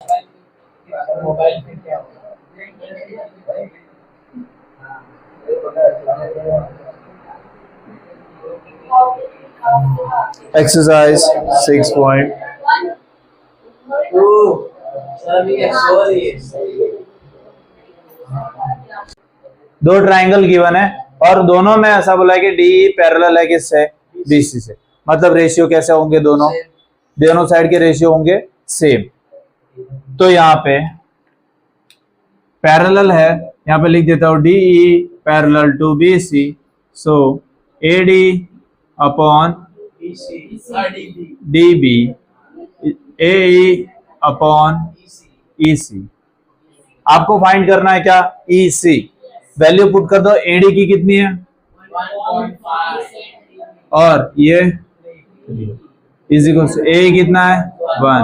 Mobile पे क्या Exercise 6.2. दो ट्राइंगल गिवन है और दोनों में ऐसा बोला है कि डी पैरेलल है किससे, बीसी से। मतलब रेशियो कैसे होंगे, दोनों दोनों साइड के रेशियो होंगे सेम। तो यहाँ पे पैरेलल है, यहाँ पे लिख देता हूं D E parallel to B C, so A D upon D B A E upon E C. आपको फाइंड करना है क्या, ई सी। वैल्यू पुट कर दो, एडी की कितनी है 1.5 और ये इज ए कितना है 1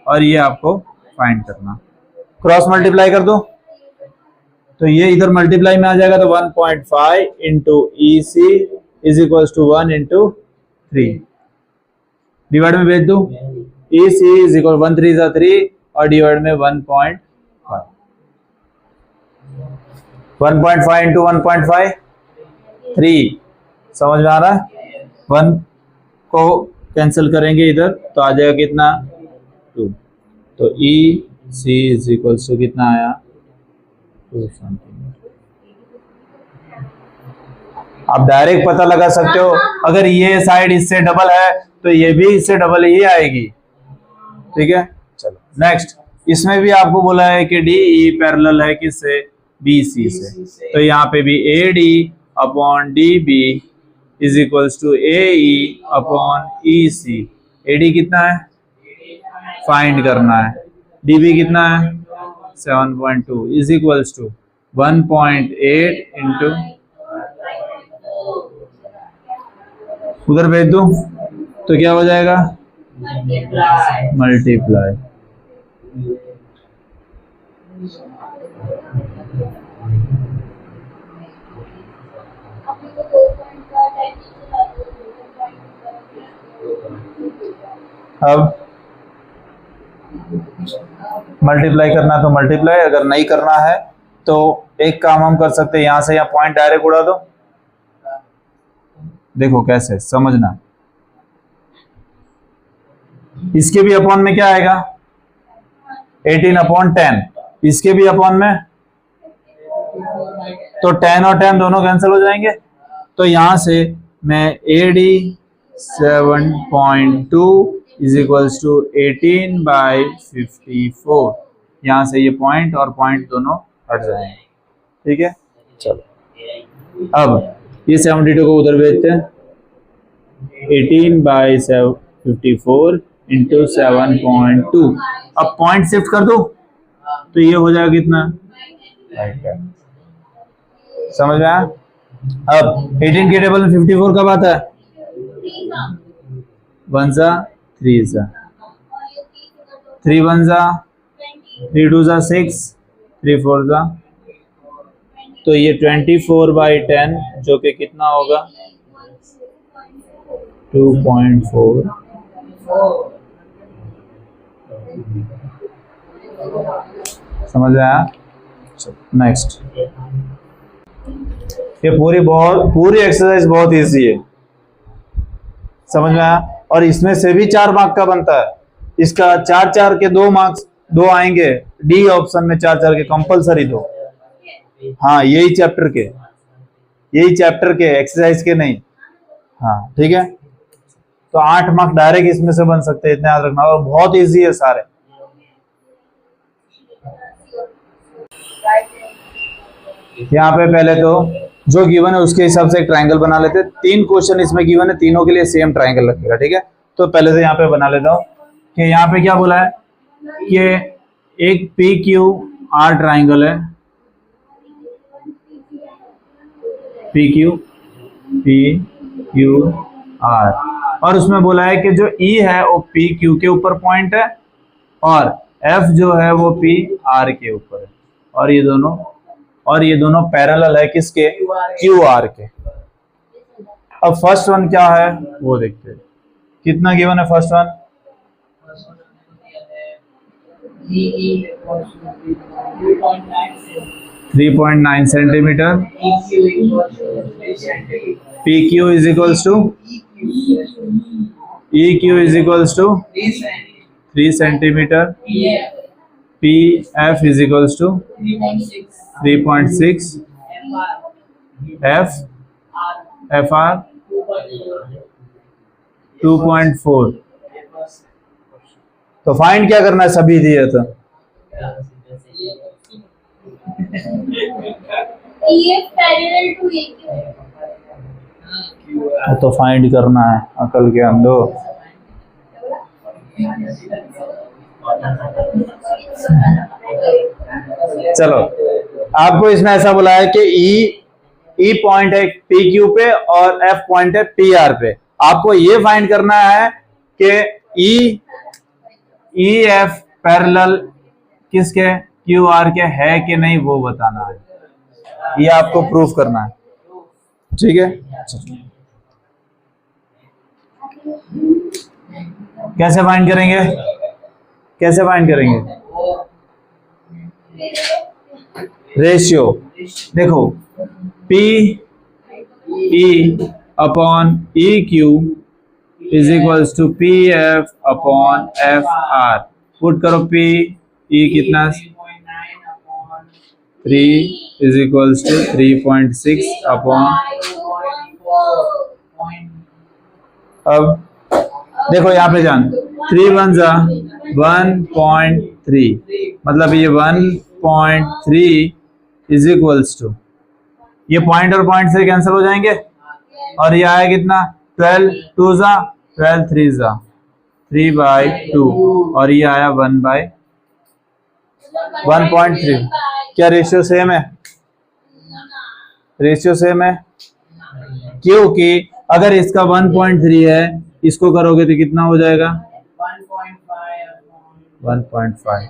और ये आपको फाइंड करना। क्रॉस मल्टीप्लाई कर दो तो ये इधर मल्टीप्लाई में आ जाएगा, तो 1.5 into E C is equal to 1 into 3। Divide में भेज दो, ई सी इज इक्वल 1 3 जा 3 और डिवाइड में 1.5 1.5 इंटू 1.5 3। समझ में आ रहा है? 1 को कैंसिल करेंगे इधर तो आ जाएगा कितना 2। तो ई सी इज इक्वल टू कितना आया 2 सेंटीमीटर। आप डायरेक्ट पता लगा सकते हो, अगर ये साइड इससे डबल है तो ये भी इससे डबल ही आएगी। ठीक है, चलो नेक्स्ट। इसमें भी आपको बोला है कि डी ई पैरेलल है किससे, बी सी से। तो यहाँ पे भी A D upon D B is equals to A E upon E C. A D कितना है फाइंड करना है, डी बी कितना है 7.2 इज इक्वल्स टू 1.8 इंटू, उधर भेज दो तो क्या हो जाएगा मल्टीप्लाई। अब मल्टीप्लाई करना तो मल्टीप्लाई, अगर नहीं करना है तो एक काम हम कर सकते हैं, यहां से यहाँ पॉइंट डायरेक्ट उड़ा दो। देखो कैसे समझना, इसके भी अपॉन में क्या आएगा 18 अपॉन 10, इसके भी अपॉन में तो 10 और 10 दोनों कैंसिल हो जाएंगे। तो यहां से मैं A D 7.2 is equals to 18/54, यहां से ये पॉइंट और पॉइंट दोनों हट जाएंगे। ठीक है, चलो अब ये 72 को उधर भेजते हैं, 18/54 इंटू 7.2। अब पॉइंट शिफ्ट कर दो तो ये हो जाएगा कितना, समझ में आया? अब 18 के टेबल में 54 कब आता है, 1 जा 3 जा 3 1 जा 3 2 जा 6 3 4 जा, तो ये 24/10 जो कि कितना होगा 2.4। समझ में आया? नेक्स्ट, ये पूरी एक्सरसाइज बहुत इजी है, समझ में आया? और इसमें से भी 4 मार्क का बनता है, इसका 4 के 2 मार्क्स 2 आएंगे, डी ऑप्शन में 4 के कंपलसरी 2। हाँ यही चैप्टर के एक्सरसाइज के नहीं। हाँ ठीक है, तो 8 मार्क डायरेक्ट इसमें से बन सकते हैं, इतना याद रखना। और बहुत इजी है सारे। यहाँ पे पहले तो जो गिवन है उसके हिसाब से एक ट्राइंगल बना लेते हैं। 3 क्वेश्चन इसमें गिवन है, तीनों के लिए सेम ट्राइंगल रखेगा। ठीक है, तो पहले से यहाँ पे बना लेता हूँ कि यहाँ पे क्या बोला है कि एक पी क्यू आर ट्राइंगल है, पी क्यू आर, और उसमें बोला है कि जो ई है वो पी क्यू के ऊपर पॉइंट है और एफ जो है वो पी आर के ऊपर है, और ये दोनों पैरेलल है किसके, क्यू आर के। अब फर्स्ट वन क्या है वो देखते हैं, कितना गिवन है first one 3.9 centimetre. P Q is equals to E Q is equals to 3 centimetre. P F is equals to 3.6। F F R 2.4। तो फाइंड क्या करना है, सभी दिए तो तो फाइंड करना है, अकल के अंधो। चलो, आपको इसमें ऐसा बोला है कि ई पॉइंट है पी क्यू पे और एफ पॉइंट है पी आर पे। आपको ये फाइंड करना है कि ई एफ पैरेलल किसके, क्यू आर के है कि नहीं, वो बताना है। ये आपको प्रूफ करना है, ठीक है। कैसे फाइंड करेंगे, कैसे फाइंड करेंगे? रेशियो देखो, P E upon E Q is equals to P F upon F R. Put करो, पी ई कितना 3 इज इक्वल्स टू 3.6 अपॉन। अब देखो यहाँ पे जान, 3 1 जा 1.3, मतलब ये 1.3 इज इक्वल्स टू, ये पॉइंट और पॉइंट से कैंसिल हो जाएंगे और ये आया कितना 12 2 जा 12 3 जा 3/2 और ये आया 1/1.3। क्या रेशियो सेम है? रेशियो सेम है, क्योंकि अगर इसका 1.3 है, इसको करोगे तो कितना हो जाएगा 1.5।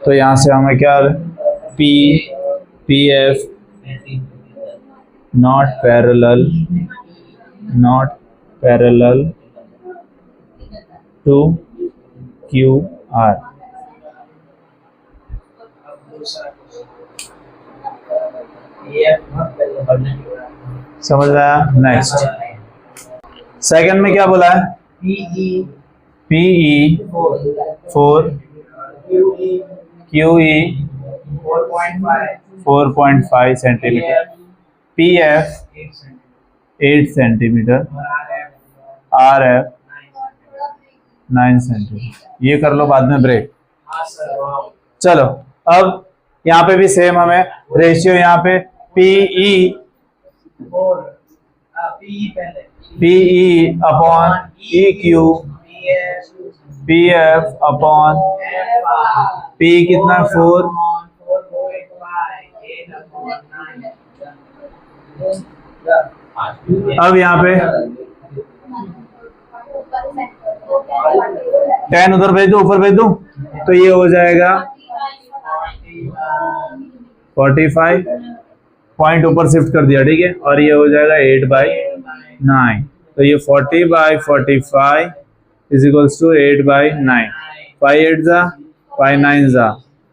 तो यहां से हमें क्या, P F not parallel to Q R. समझ आया? नेक्स्ट, सेकंड में क्या बोला है? PE 4, QE 4.5 centimetre, PF 8 centimetre, RF 9 centimetre. ये कर लो, बाद में ब्रेक। चलो, अब यहाँ पे भी सेम हमें रेशियो, यहाँ पे PE upon E Q, P F upon P कितना 4, अब यहाँ पे 10 उधर भेज दो, ऊपर भेज दो, तो ये हो जाएगा 45, पॉइंट ऊपर शिफ्ट कर दिया, ठीक है, और ये हो जाएगा 8/9। तो ये 40/45 इज इक्वल्स टू 8/9। 5 8 जा 5 9 जा,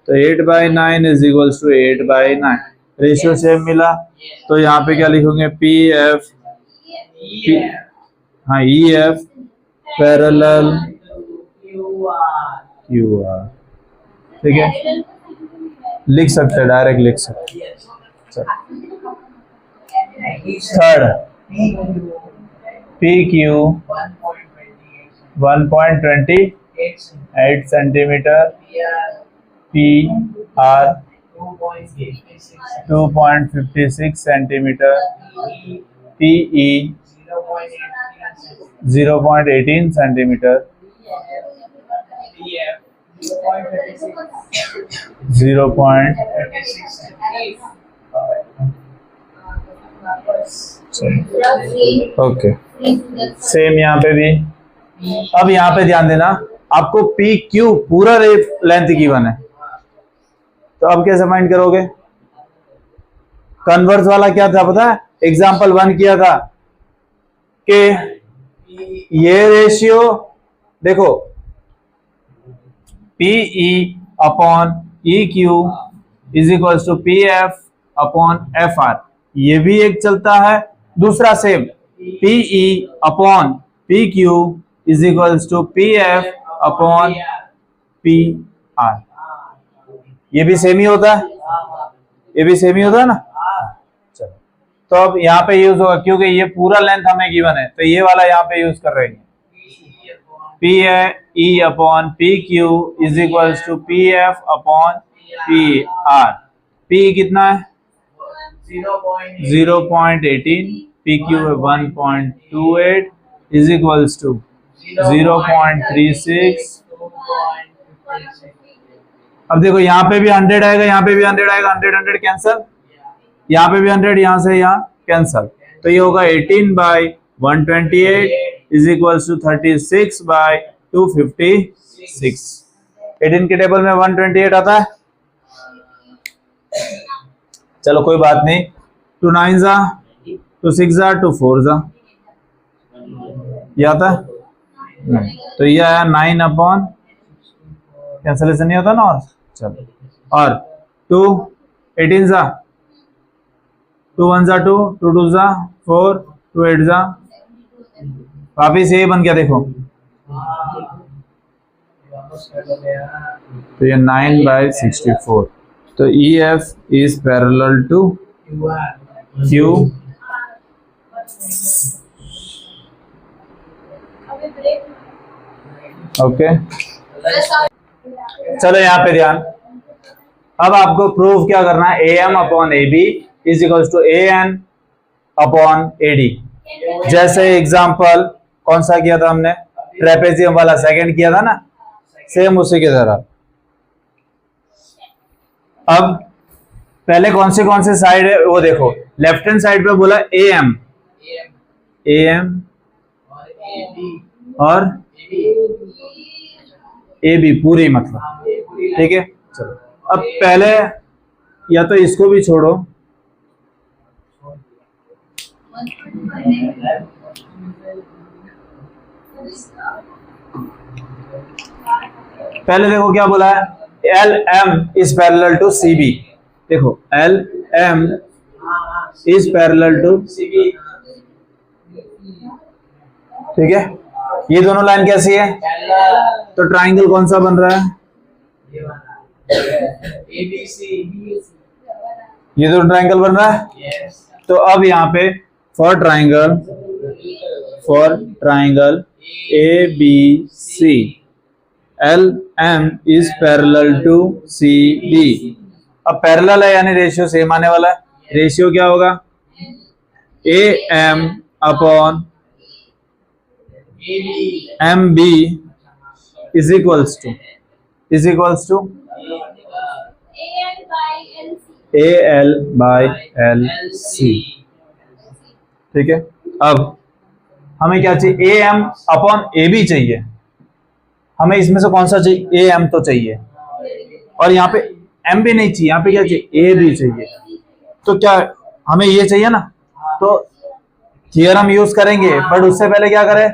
तो 8/9 is equals to 8/9। Ratio same मिला, तो यहाँ पे क्या लिखोगे, पी एफ, हाँ E F parallel Q R, ठीक है, लिख सकते हैं, डायरेक्ट लिख सकते हैं। Third, P Q 1.28 centimetre, P R 2.56 centimetre, PE 0.18 centimetre, 0.36। Okay, same यहाँ पे भी। अब यहाँ पे ध्यान देना, आपको पी क्यू पूरा लेंथ गिवन है, तो अब कैसे फाइंड करोगे? कन्वर्स वाला क्या था पता है? एग्जाम्पल 1 किया था कि ये रेशियो देखो, PE upon EQ is equals to PF upon FR। ये भी एक चलता है। दूसरा same PE upon PQ is equals to PF upon PR। ये भी सेम ही होता है, ये भी सेम ही होता है ना। चलो, तो अब यहाँ पे यूज होगा क्योंकि ये पूरा लेंथ हमें गिवन है, तो ये वाला यहाँ पे यूज कर रहे हैं। PE upon PQ is equals to PF upon PR। P कितना है 0.18, PQ है 1.28 इज इक्वल्स टू 0.36। अब देखो यहाँ पे भी 100 आएगा, यहाँ पे भी 100 आएगा, 100 कैंसल, यहाँ पे भी 100, यहाँ से यहाँ कैंसल, तो ये होगा 18/128 इज इक्वल्स टू 36/256। 18 के टेबल में 128 आता है। चलो कोई बात नहीं, 2 9 जा, 2 6 जा, 2 4 जा, ये आता है नहीं, तो ये आया 9 अपॉन, कैंसलेशन नहीं होता ना। और चलो, और 2 18 जा, 2 1 जा 2, 2 2 जा 4, 2 8 जा, वापिस यही बन गया देखो, तो ये 9/64। तो EF is parallel to Q। Okay, चलो यहाँ पे ध्यान। अब आपको प्रूव क्या करना है, AM upon AB is equals to AN upon AD। जैसे एग्जांपल कौन सा किया था हमने, ट्रेपेजियम वाला सेकंड किया था ना, सेम उसी की तरह। अब पहले कौन से साइड है वो देखो, लेफ्ट हैंड साइड पे बोला AM और AB पूरी, मतलब ठीक है। चलो अब पहले या तो इसको भी छोड़ो, पहले देखो क्या बोला है, LM is parallel to CB। देखो LM is parallel to CB, ठीक है। ये दोनों लाइन कैसी है, तो ट्राइंगल कौन सा बन रहा है, ये दोनों ट्राइंगल बन रहा है। तो अब यहाँ पे for triangle ABC LM is parallel to CB। अब पैरेलल है यानी रेशियो सेम आने वाला है। रेशियो क्या होगा, AM upon MB is equals to AL/LC, ठीक है। अब हमें क्या चाहिए, AM अपॉन AB चाहिए। हमें इसमें से कौन सा चाहिए, AM तो चाहिए, और यहाँ पे M भी नहीं चाहिए, यहाँ पे क्या चाहिए, A भी चाहिए। तो क्या हमें ये चाहिए ना, तो थियरम यूज करेंगे, बट उससे पहले क्या करें,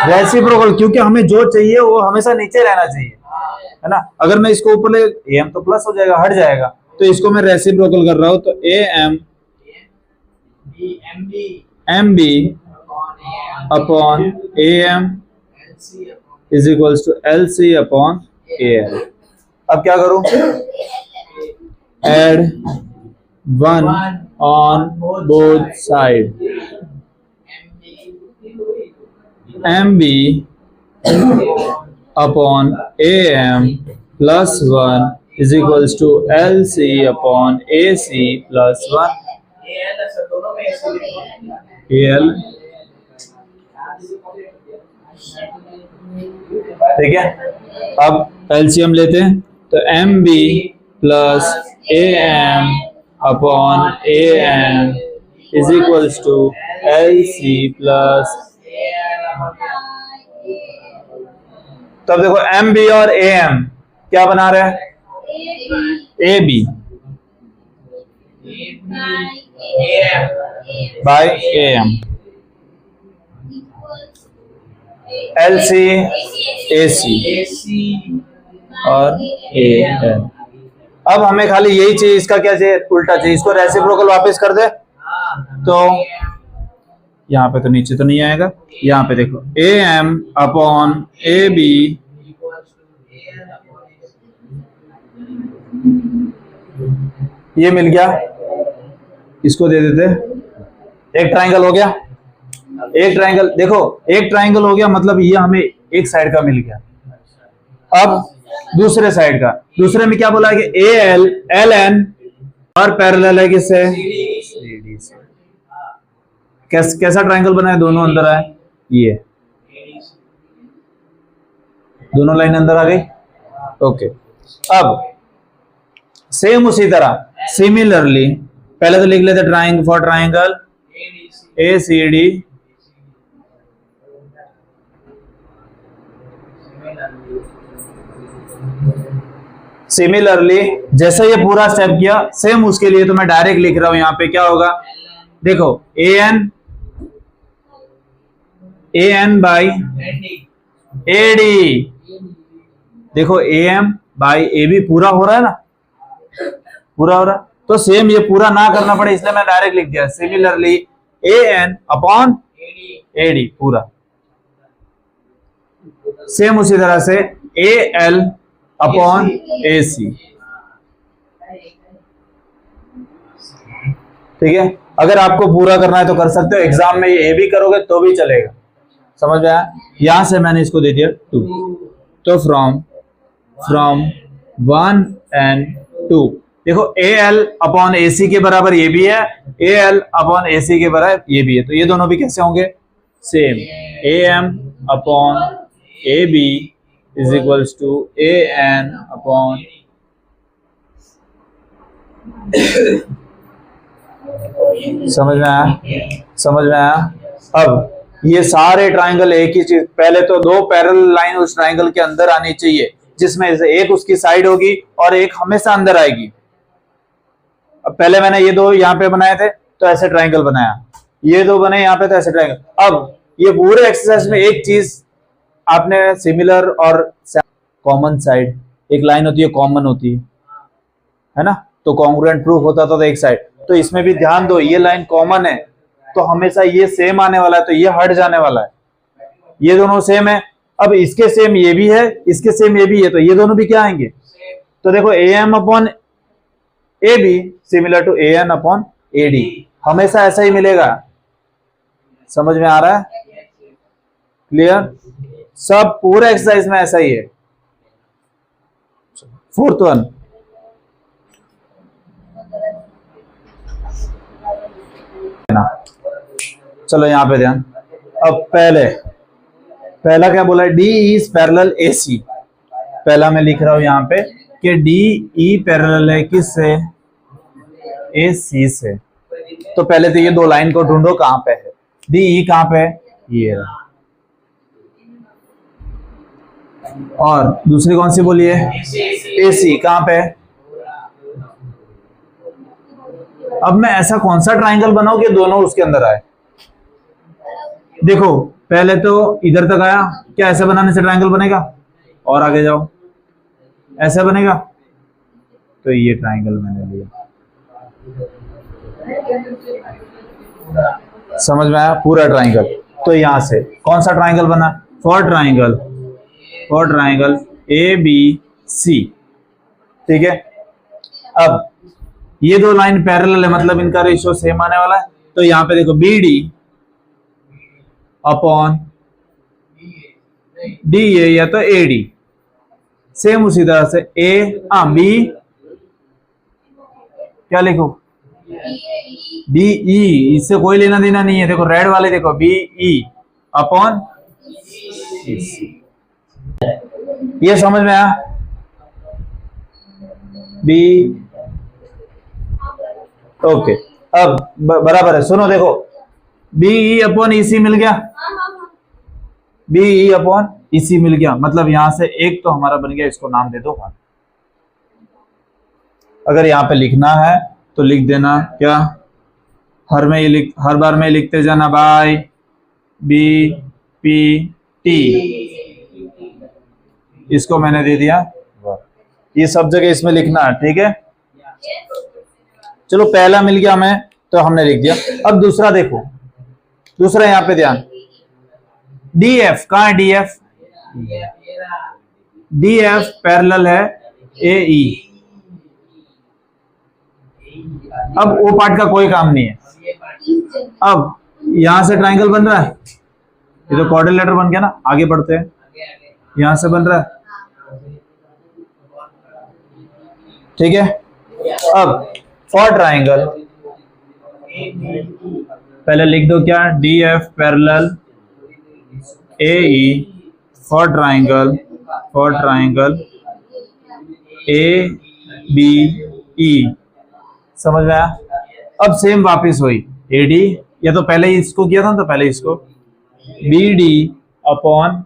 रेसिप्रोकल, क्योंकि हमें जो चाहिए वो हमेशा नीचे रहना चाहिए, है ना। अगर मैं इसको ऊपर ले, AM तो प्लस हो जाएगा, हट जाएगा, तो इसको मैं रेसिप्रोकल कर रहा हूं, तो MB upon AM is equals to LC upon AL। अब क्या करूं, add 1 on both side, MB upon AM plus 1 is equals to LC upon AC plus 1 AL, ठीक है। अब एलसीएम लेते हैं, तो MB plus AM upon AM is equals to LC plus. तब देखो MB और AM क्या बना रहे हैं, AB by AM, LC AC और AN। अब हमें खाली यही चाहिए, इसका क्या चाहिए, उल्टा चाहिए, इसको रेसिप्रोकल वापस कर दे तो यहाँ पे तो नीचे तो नहीं आएगा, यहाँ पे देखो AM अपॉन AB ये मिल गया, इसको दे देते, एक ट्राइंगल हो गया, एक ट्राइंगल देखो, एक ट्राइंगल हो गया मतलब ये हमें एक साइड का मिल गया। अब दूसरे साइड का, दूसरे में क्या बोला है कि AL LN और पैरेलल है किससे, CD से। कैसा ट्राइंगल बना है, दोनों अंदर आए, ये दोनों लाइन अंदर आ गई। ओके, अब सेम उसी तरह सिमिलरली पहले तो लिख लेते triangle for triangle ACD similarly जैसे ये पूरा स्टेप किया सेम उसके लिए तो मैं डायरेक्ट लिख रहा हूं, यहां पे क्या होगा देखो AN बाई AD, देखो AM बाई AB पूरा हो रहा है ना, पूरा हो रहा है, तो सेम ये पूरा ना करना पड़े इसलिए मैं डायरेक्ट लिख दिया सिमिलरली AN अपॉन AD पूरा। सेम उसी तरह से AL अपॉन AC, ठीक है। अगर आपको पूरा करना है तो कर सकते हो, एग्जाम में ये भी करोगे तो भी चलेगा, समझ में आया। यहां से मैंने इसको दे दिया 2, तो फ्रॉम 1 and 2 देखो AL अपॉन AC के बराबर ये भी है, AL अपॉन AC के बराबर ये भी है, तो ये दोनों भी कैसे होंगे same, AM upon AB is equals to AN upon समझ में आया, समझ में आया। अब ये सारे ट्राइंगल एक ही चीज, पहले तो दो पैरेलल लाइन उस ट्राइंगल के अंदर आनी चाहिए जिसमें से एक उसकी साइड होगी और एक हमेशा अंदर आएगी। अब पहले मैंने ये दो यहाँ पे बनाए थे तो ऐसे ट्राइंगल बनाया, ये दो बने यहाँ पे तो ऐसे ट्राइंगल। अब ये पूरे एक्सरसाइज में एक चीज आपने सिमिलर और कॉमन साइड, एक लाइन होती है कॉमन होती है ना, तो कॉन्ग्रुएंट प्रूफ होता था तो एक साइड, तो इसमें भी ध्यान दो ये लाइन कॉमन है तो हमेशा ये सेम आने वाला है, तो ये हट जाने वाला है, ये दोनों सेम है। अब इसके सेम ये भी है, इसके सेम ये भी है, तो ये दोनों भी क्या आएंगे, तो देखो AM upon AB similar to AN upon AD, हमेशा ऐसा ही मिलेगा। समझ में आ रहा है, क्लियर, सब पूरे एक्सरसाइज में ऐसा ही है। 4th वन, चलो यहां पे ध्यान। अब पहला क्या बोला है, डी इज पैरेलल AC, पहला मैं लिख रहा हूं यहां पे कि DE पैरेलल है किससे, AC से। तो पहले तो ये दो लाइन को ढूंढो कहां पे है, DE कहां पे है, ये रहा, और दूसरी कौन सी बोली है, AC कहां पे है। अब मैं ऐसा कौन सा ट्राइंगल बनाऊं कि दोनों उसके अंदर आए, देखो पहले तो इधर तक आया, क्या ऐसे बनाने से ट्राइंगल बनेगा, और आगे जाओ ऐसे बनेगा, तो ये ट्राइंगल मैंने लिया, समझ में आया, पूरा ट्राइंगल। तो यहां से कौन सा ट्राइंगल बना, फॉर ट्राइंगल ABC, ठीक है। अब ये दो लाइन पैरेलल है मतलब इनका रेशियो सेम आने वाला है, तो यहां पे देखो BD अपॉन DA या तो AD, सेम उसी तरह से B क्या लिखो, BE, इससे कोई लेना देना नहीं है, देखो रेड वाले देखो BE अपॉन CC, ये समझ में आया, B ओके। अब बराबर है, सुनो देखो BE अपॉन EC मिल गया, BE अपॉन EC मिल गया, मतलब यहां से एक तो हमारा बन गया, इसको नाम दे दो 1। अगर यहां पे लिखना है तो लिख देना क्या, हर बार में लिखते जाना बाय BP टी, इसको मैंने दे दिया। ये सब जगह इसमें लिखना है, ठीक है। चलो पहला मिल गया हमें, तो हमने लिख दिया। अब दूसरा देखो, दूसरा यहाँ पे ध्यान, डी एफ कहाँ है? D F, D F parallel है ए ई। अब वो पार्ट का कोई काम नहीं है। अब यहां से ट्राइंगल बन रहा है, ये तो क्वाड्रिलेटरल बन गया ना। आगे बढ़ते हैं, यहां से बन रहा है, ठीक है। अब फॉर ट्राइंगल पहले लिख दो क्या? D F parallel A E for triangle A B E. समझ में आया? अब सेम वापिस हुई ए डी, या तो पहले ही इसको किया था, तो पहले इसको B D upon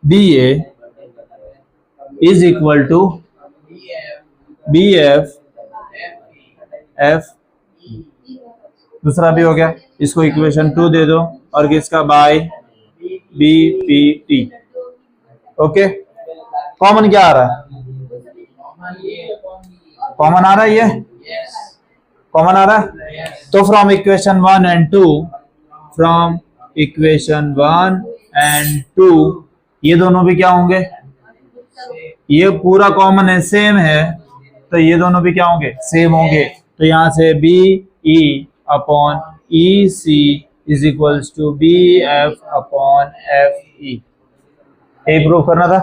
B A is equal to B F F. दूसरा भी हो गया, इसको इक्वेशन 2 दे दो, और किसका? By B P T. Okay, common क्या आ रहा है? कॉमन आ रहा है, ये कॉमन आ रहा है। तो from equation 1 and 2, from equation 1 and 2, ये दोनों भी क्या होंगे? ये पूरा कॉमन है, सेम है, तो ये दोनों भी क्या होंगे? सेम होंगे। तो यहां से B E upon E C is equals to B F upon F E. यही प्रूव करना था।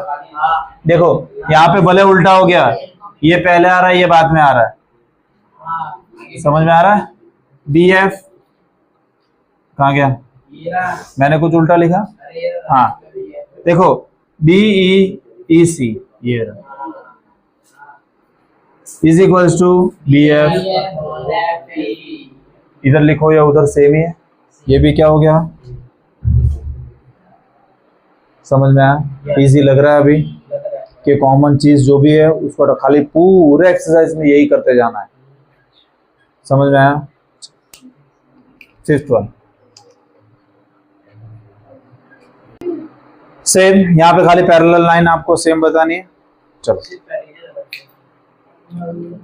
देखो यहाँ पे भले उल्टा हो गया, ये पहले आ रहा है, ये बाद में आ रहा है। समझ में आ रहा है? बी एफ कहाँ गया? मैंने कुछ उल्टा लिखा। हाँ देखो, बी ई सी ये रहा, is equals to B F. इधर लिखो या उधर सेम ही है। ये भी क्या हो गया? समझ में आया? इजी लग रहा है अभी कि कॉमन चीज जो भी है उसको खाली पूरे एक्सरसाइज में यही करते जाना है। समझ में आया? फिफ्थ वन सेम, यहाँ पे खाली पैरेलल लाइन आपको सेम बतानी है। चलो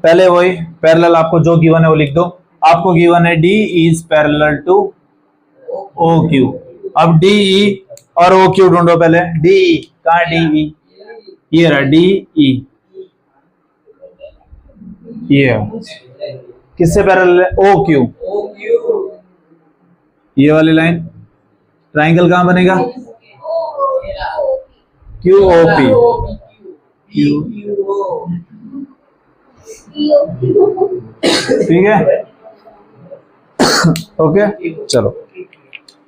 पहले वही पैरेलल आपको जो गिवन है वो लिख दो। आपको गिवन है D is parallel to O Q. अब डी ई और ओ क्यू ढूंढो पहले। डी ई कहाँ? डी ई ये रहा, डी ई ये किससे पैरेलल है? O Q. ये वाली लाइन ट्राइंगल कहाँ बनेगा? Q O P. ठीक है, ओके। चलो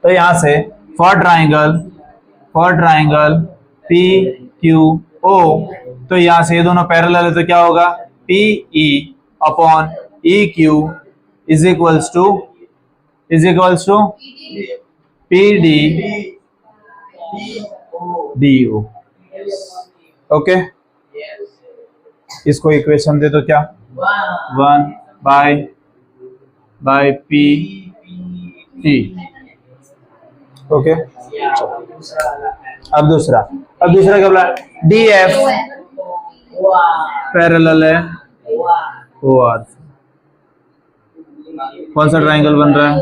तो यहां से for triangle P Q O, तो यहां से ये दोनों पैरेलल है, तो क्या होगा? P E upon E Q is equals to P D D O. Okay, इसको इक्वेशन दे दो क्या? 1 बाय पी टी। ओके, अब दूसरा क्या बोला? डी एफ पैरेलल है ओ आर। कौन सा ट्राइंगल बन रहा है?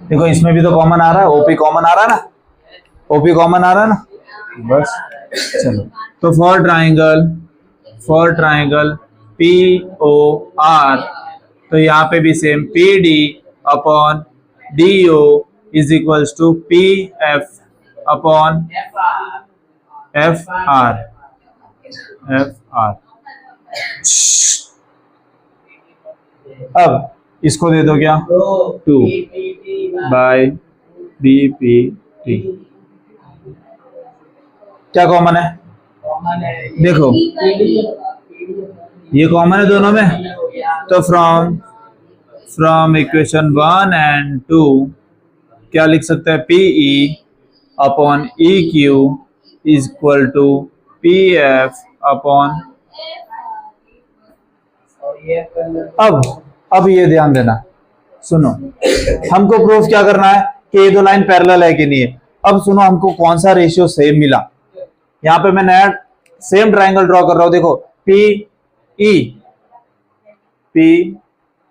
देखो इसमें भी तो कॉमन आ रहा है, ओपी कॉमन आ रहा है ना, ओपी कॉमन आ रहा है ना, बस। चलो तो for triangle P O R, तो यहाँ पे भी same P D upon D O is equals to P F upon F R. अब इसको दे दो क्या? 2 बाय बी पी टी। क्या कॉमन है? देखो ये कॉमन है दोनों में, तो फ्रॉम इक्वेशन 1 एंड 2 क्या लिख सकते हैं? P E upon E Q is equal to P F upon. अब ये ध्यान देना, सुनो, हमको प्रूफ क्या करना है कि ये दो लाइन पैरेलल है कि नहीं है। अब सुनो, हमको कौन सा रेशियो सेम मिला। यहाँ पे मैं नया सेम ट्राइंगल ड्रॉ कर रहा हूं, देखो P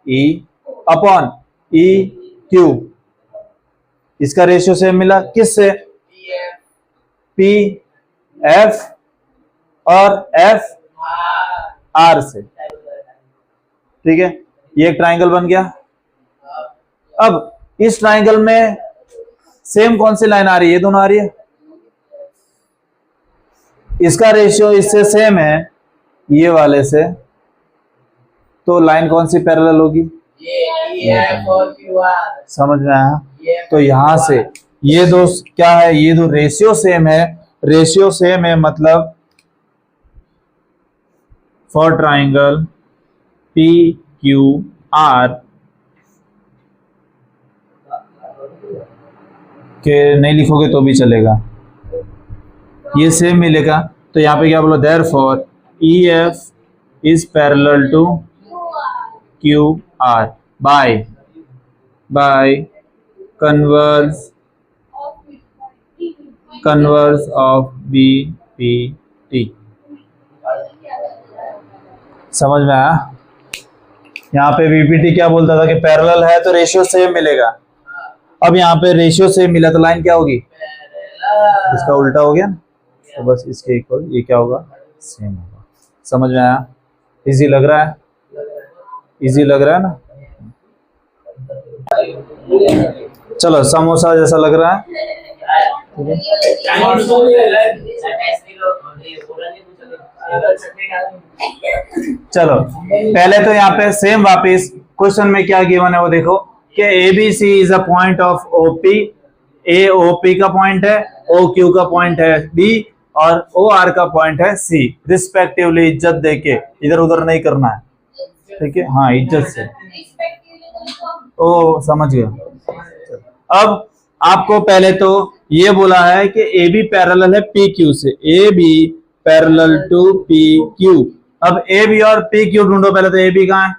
E upon E Q, इसका रेशियो सेम मिला किससे, पी एफ और एफ आर से। ठीक है, ये एक ट्राइंगल बन गया। अब इस ट्राइंगल में सेम कौन सी लाइन आ रही है, ये दोनों आ रही है, इसका रेशियो इससे सेम है ये वाले से, तो लाइन कौन सी पैरेलल होगी, समझ में आया। तो यहां से ये दो क्या है, ये दो रेशियो सेम है, रेशियो सेम है मतलब for triangle P Q are के नहीं लिखोगे तो भी चलेगा, ये सेम मिलेगा। तो यहाँ पे क्या बोलो, therefore E F is parallel to Q R by converse of B P T. समझ में आया। यहाँ पे बीपीटी क्या बोलता था कि पैरेलल है तो रेशियो सेम मिलेगा। अब यहाँ पे रेशियो सेम मिला तो लाइन क्या होगी, इसका उल्टा हो गया ना, तो बस इसके इक्वल ये क्या होगा, सेम होगा। समझ में आया, इजी लग रहा है, इजी लग रहा है ना। चलो समोसा जैसा लग रहा है। चलो पहले तो यहाँ पे सेम वापिस क्वेश्चन में क्या गिवन है वो देखो कि ABC is a point of OP, A OP का पॉइंट है, OQ का पॉइंट है B और OR का पॉइंट है C, रिस्पेक्टिवली। इज्जत देके, इधर उधर नहीं करना है, ठीक है, हाँ इज्जत से। ओ समझ गया। अब आपको पहले तो ये बोला है कि AB पैरेलल है PQ से, AB पैरेलल टू PQ। अब AB और PQ ढूंढो पहले, तो AB कहाँ है,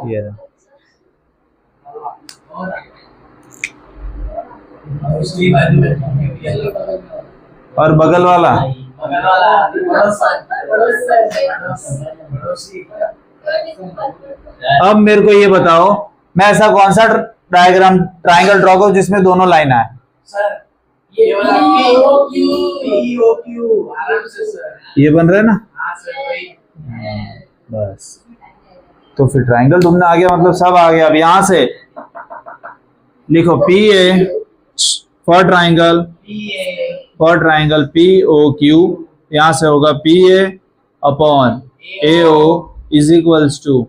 ये और बगल वाला अब मेरे को ये बताओ, मैं ऐसा कौन सा ट्राइंगल ड्रॉ करूं जिसमें दोनों लाइन आए। ये बन रहा है ना, बस तो फिर ट्राइंगल ढूंढना आ गया, मतलब सब आ गया। अब यहां से लिखो PA फॉर ट्राइंगल POQ, यहां से होगा PA upon AO is equals to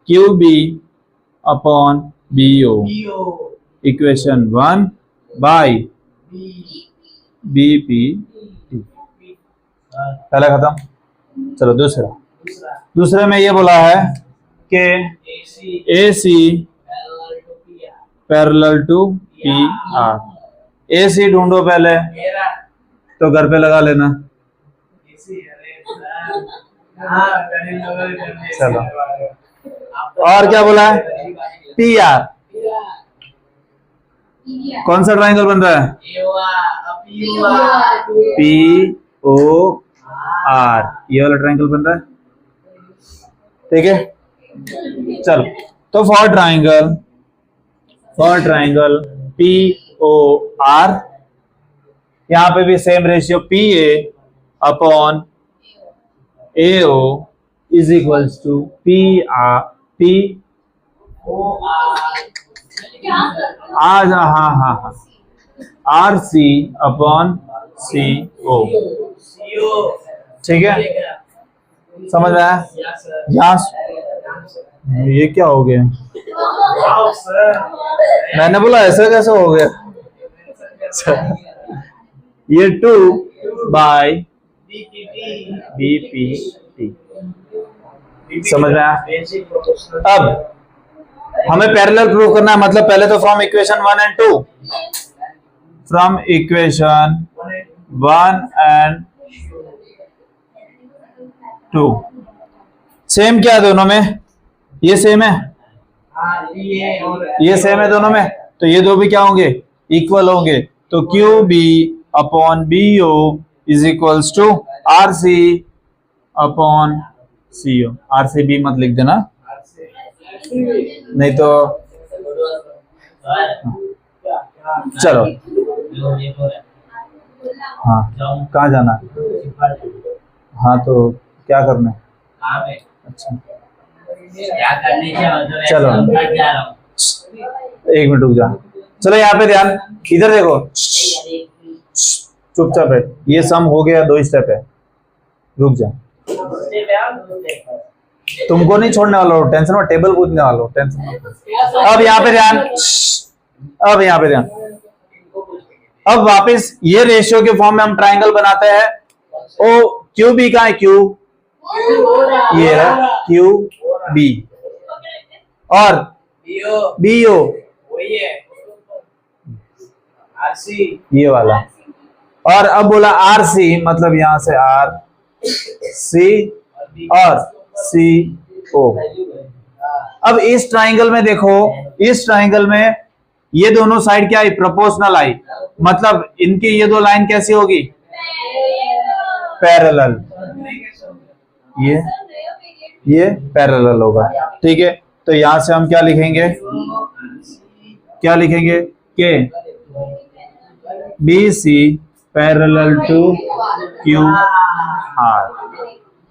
QB upon BO, equation 1 by BPT। पहला खत्म। चलो दूसरे में ये बोला है कि AC parallel to PR। AC ढूंढो पहले, तो घर पे लगा लेना। चलो और क्या बोला है, PR। कौन सा ट्राइंगल बन रहा है, POR, ये वाला ट्राइंगल बन रहा है, ठीक है। चलो तो फॉर ट्राइंगल POR, यहां पे भी सेम ratio PA upon AO is equals to POR। हाँ RC अपॉन CO, ठीक है, समझ में आया। यहाँ ये क्या हो गया, मैंने बोला ऐसा कैसे हो गया। ये 2 बाय BPT, समझ में आया। अब हमें पैरेलल प्रूव करना है, मतलब पहले तो from equation 1 and 2, from equation 1 and 2 same क्या है दोनों में, ये सेम है, ये सेम है दोनों में, तो ये दो भी क्या होंगे, इक्वल होंगे। तो Q B upon B O is equals to R C upon C O. R C B मत लिख देना, नहीं तो चलो। हाँ, कहाँ जाना है? हाँ, तो क्या करना है? अच्छा, चलो 1 मिनट रुक जा। चलो यहाँ पे ध्यान, इधर देखो, चुपचाप बैठ। ये सम हो गया, 2 स्टेप है, रुक जा। तुमको नहीं छोड़ने वाला हो, टेंशन में टेबल पूछने वाला हो, टेंशन। अब यहाँ पे ध्यान, अब यहाँ पे ध्यान। अब वापस ये रेशियो के फॉर्म में हम ट्राइंगल बनाते हैं। ओ क्यू बी का है, क्यू ये है क्यू बी, और बी ओ ये वाला, और अब बोला आर सी, मतलब यहां से आर सी और सी ओ। अब इस ट्राइंगल में देखो, इस ट्राइंगल में ये दोनों साइड क्या आई, प्रोपोर्शनल आई, मतलब इनकी ये दो लाइन कैसी होगी, पैरेलल। ये पैरेलल होगा, ठीक है। तो यहां से हम क्या लिखेंगे, क्या लिखेंगे के B C parallel to Q R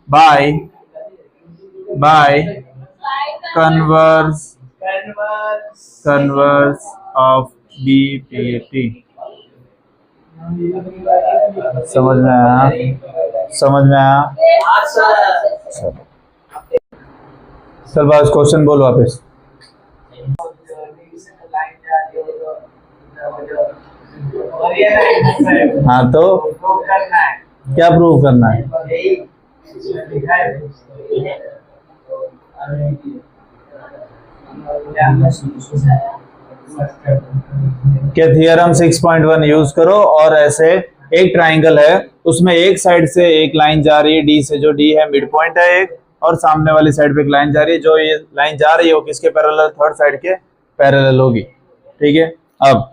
by converse of B P T. समझ में आया? समझ में आया? चल बस क्वेश्चन बोल वापस। हाँ, तो क्या प्रूव करना है? क्या थियरम 6.1 यूज करो, और ऐसे एक ट्राइंगल है, उसमें एक साइड से एक लाइन जा रही है डी से, जो डी है मिड पॉइंट है एक, और सामने वाली साइड पे एक लाइन जा रही है, जो ये लाइन जा रही है वो किसके पैरेलल, थर्ड साइड के पैरेलल होगी, ठीक है। अब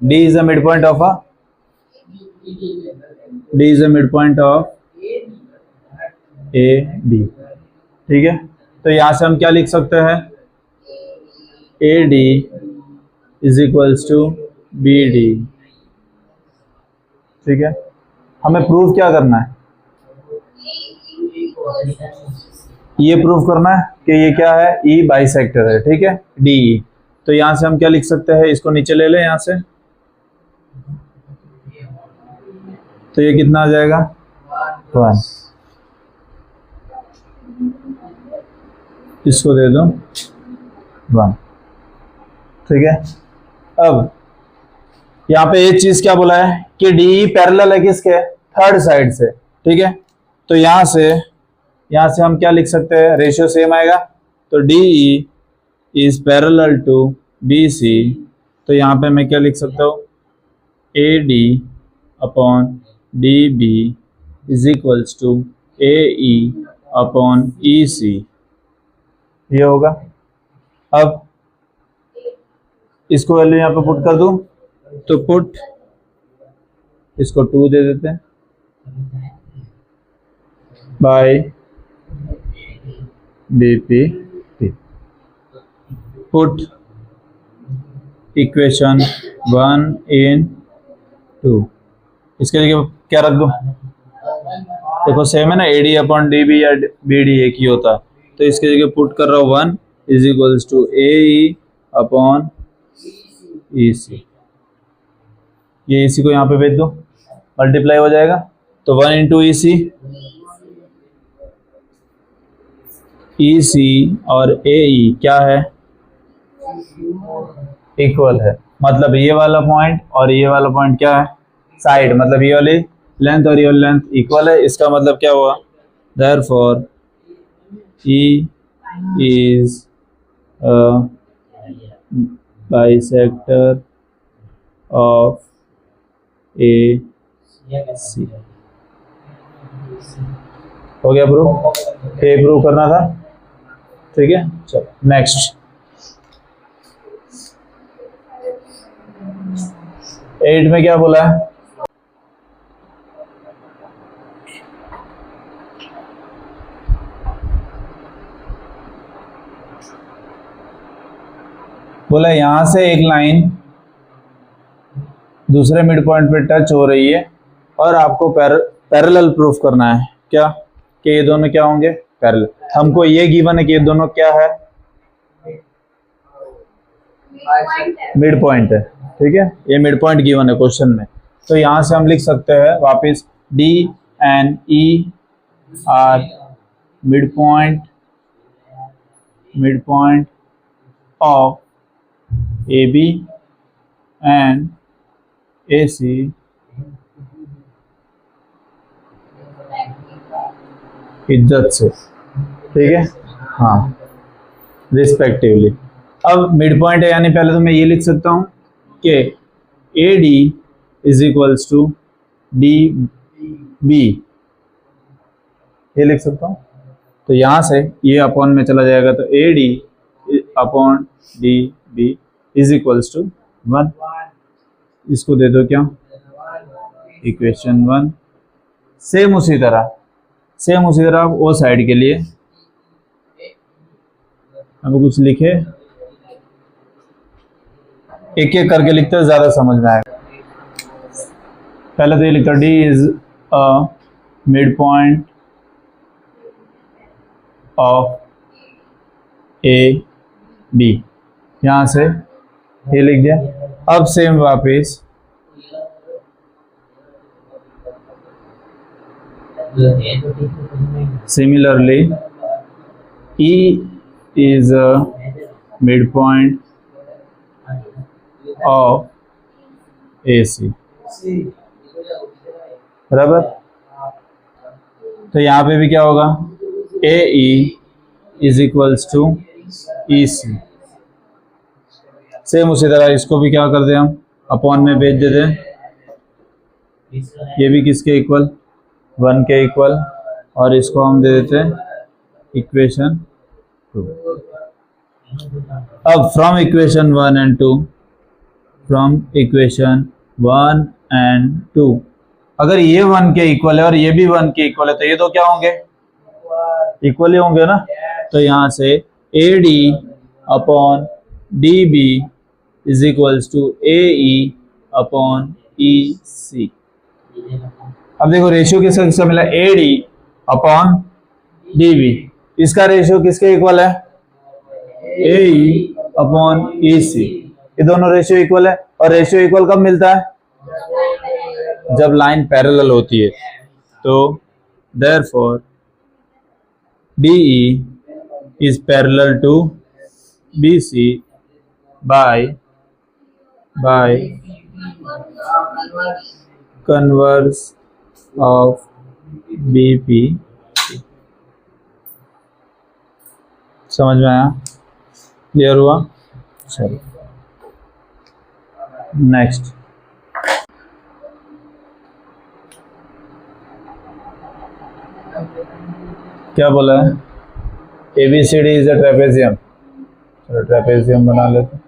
D is the midpoint of a A B, ठीक है। तो यहां से हम क्या लिख सकते हैं, AD is equals to BD, ठीक है। हमें प्रूफ क्या करना है, ये प्रूफ करना है कि ये क्या है, E बाइसेक्टर है, ठीक है, DE। तो यहां से हम क्या लिख सकते हैं, इसको नीचे ले लें यहां से, तो ये कितना आ जाएगा, 1। इसको दे दो 1, ठीक है। अब यहाँ पे एक चीज क्या बोला है कि डी पैरेलल है किसके, थर्ड साइड से, ठीक है। तो यहाँ से हम क्या लिख सकते हैं, रेशियो सेम आएगा, तो D is parallel to B C. तो यहाँ पे मैं क्या लिख सकता हूँ, A D upon D B is equals to A E upon E C, ये होगा। अब इसको वैल्यू यहाँ पे पुट कर दूं, तो पुट इसको 2 दे देते हैं by BP, put equation 1 in 2। इसके लिए क्या रख दूं, देखो सेम है ना, एडी अपॉन डी बी या बी डी एक ही होता, तो इसके जगह पुट कर रहा हूँ 1 is equals to A E upon E C. ये इसी को यहाँ पे भेज दो, मल्टीप्लाई हो जाएगा, तो 1 इंटू ई सी और ए ई क्या है, इक्वल है, मतलब ये वाला पॉइंट और ये वाला पॉइंट क्या है, साइड, मतलब ये वाली लेंथ और ये वाली लेंथ इक्वल है। इसका मतलब क्या हुआ, therefore E is a bisector of A C. हो गया प्रूफ, ये प्रूव करना था, ठीक है। चलो नेक्स्ट। 8 में क्या बोला है? बोला यहां से एक लाइन दूसरे मिड पॉइंट पे टच हो रही है और आपको पैरेलल प्रूफ करना है। क्या कि ये दोनों क्या होंगे? पैरेलल। हमको ये गिवन है कि ये दोनों क्या है? मिड पॉइंट है। ठीक है, ये मिड पॉइंट गिवन है क्वेश्चन में। तो यहां से हम लिख सकते हैं वापस D and E are mid point of A B and A C इज्जत से। ठीक है, हाँ, रिस्पेक्टिवली। अब मिड पॉइंट है यानी पहले तो मैं ये लिख सकता हूं कि A D is equals to D B, ये लिख सकता हूं। तो यहां से ये अपॉन में चला जाएगा, तो A D upon D B is equals to 1। इसको दे दो क्या? इक्वेशन 1। सेम उसी तरह वो साइड के लिए अब कुछ लिखे, एक एक करके लिखते हैं, ज्यादा समझ में आएगा। पहले तो ये लिखता D is a mid point of A B, यहां से ये लिख दिया। अब सेम वापिस similarly E is a midpoint of AC, बराबर। तो यहाँ पे भी क्या होगा? AE is equals to EC। Same उसी तरह इसको भी क्या कर दे, हम अपॉन में भेज देते हैं। ये भी किसके इक्वल? 1 के इक्वल, और इसको हम दे देते हैं इक्वेशन 2। अब फ्रॉम इक्वेशन 1 एंड 2 अगर ये 1 के इक्वल है और ये भी 1 के इक्वल है तो ये तो क्या होंगे? इक्वल ही होंगे ना। तो यहां से A D upon D B is equals to A E upon E C. अब देखो रेशियो किसका मिला? A D upon D B. इसका रेशियो किसके इक्वल है? A E upon E C. ये दोनों रेशियो इक्वल है। और रेशियो इक्वल कब मिलता है? जब लाइन पैरेलल होती है। तो therefore DE is parallel to BC by converse of BP। समझ में आया? क्लियर हुआ? चलो नेक्स्ट। क्या बोला है? ABCD is a trapezium. चलो ट्रेपेजियम बना लेते हैं।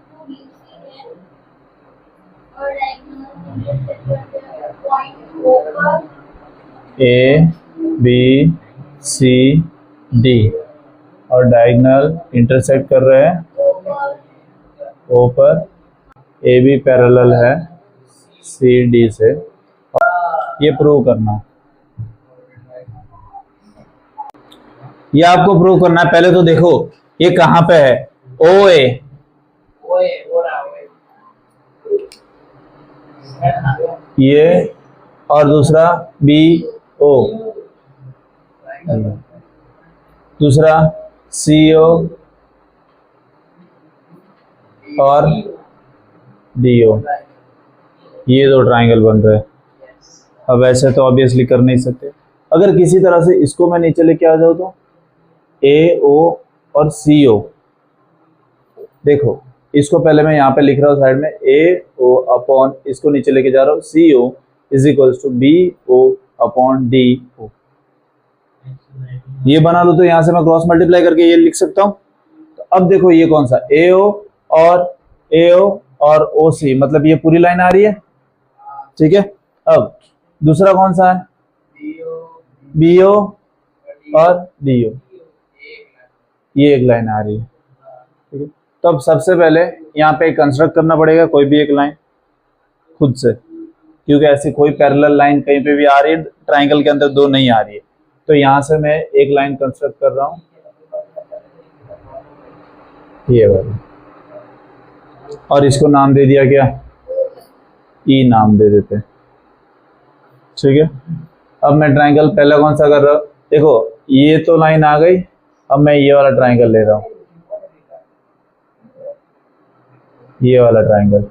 ABCD और डायगोनल इंटरसेक्ट कर रहे हैं O पर। AB पैरेलल है CD से। ये प्रूव करना है। ये आपको प्रूव करना है। पहले तो देखो ये कहां पे है? OA। ये और दूसरा BO, दूसरा CO और DO। ये दो ट्रायंगल बन रहे हैं। अब ऐसे तो ऑब्वियसली कर नहीं सकते। अगर किसी तरह से इसको मैं नीचे लेके आ जाऊं तो AO और CO, देखो इसको पहले मैं यहाँ पे लिख रहा हूँ साइड में AO अपॉन, इसको नीचे लेके जा रहा हूँ CO is equals to BO upon DO। ये बना लो तो यहाँ से मैं क्रॉस मल्टीप्लाई करके ये लिख सकता हूँ। तो अब देखो ये कौन सा? AO और OC, मतलब ये पूरी लाइन आ रही है। ठीक है। अब दूसरा कौन सा है, BO और DO, ये एक लाइन आ रही है, ठीक है। तो अब सबसे पहले यहाँ पे कंस्ट्रक्ट करना पड़ेगा कोई भी एक लाइन खुद से, क्योंकि ऐसी कोई पैरेलल लाइन कहीं पे भी आ रही है ट्राइंगल के अंदर, दो नहीं आ रही है। तो यहाँ से मैं एक लाइन कंस्ट्रक्ट कर रहा हूँ, ये वाली, और इसको नाम दे दिया क्या, E नाम दे देते हैं, ठीक है। अब मैं ट्राइंगल पहला कौन सा कर रहा हूँ, देखो ये तो लाइन आ गई, अब मैं ये वाला ट्राइंगल ले रहा हूँ, ये वाला ट्राइंगल,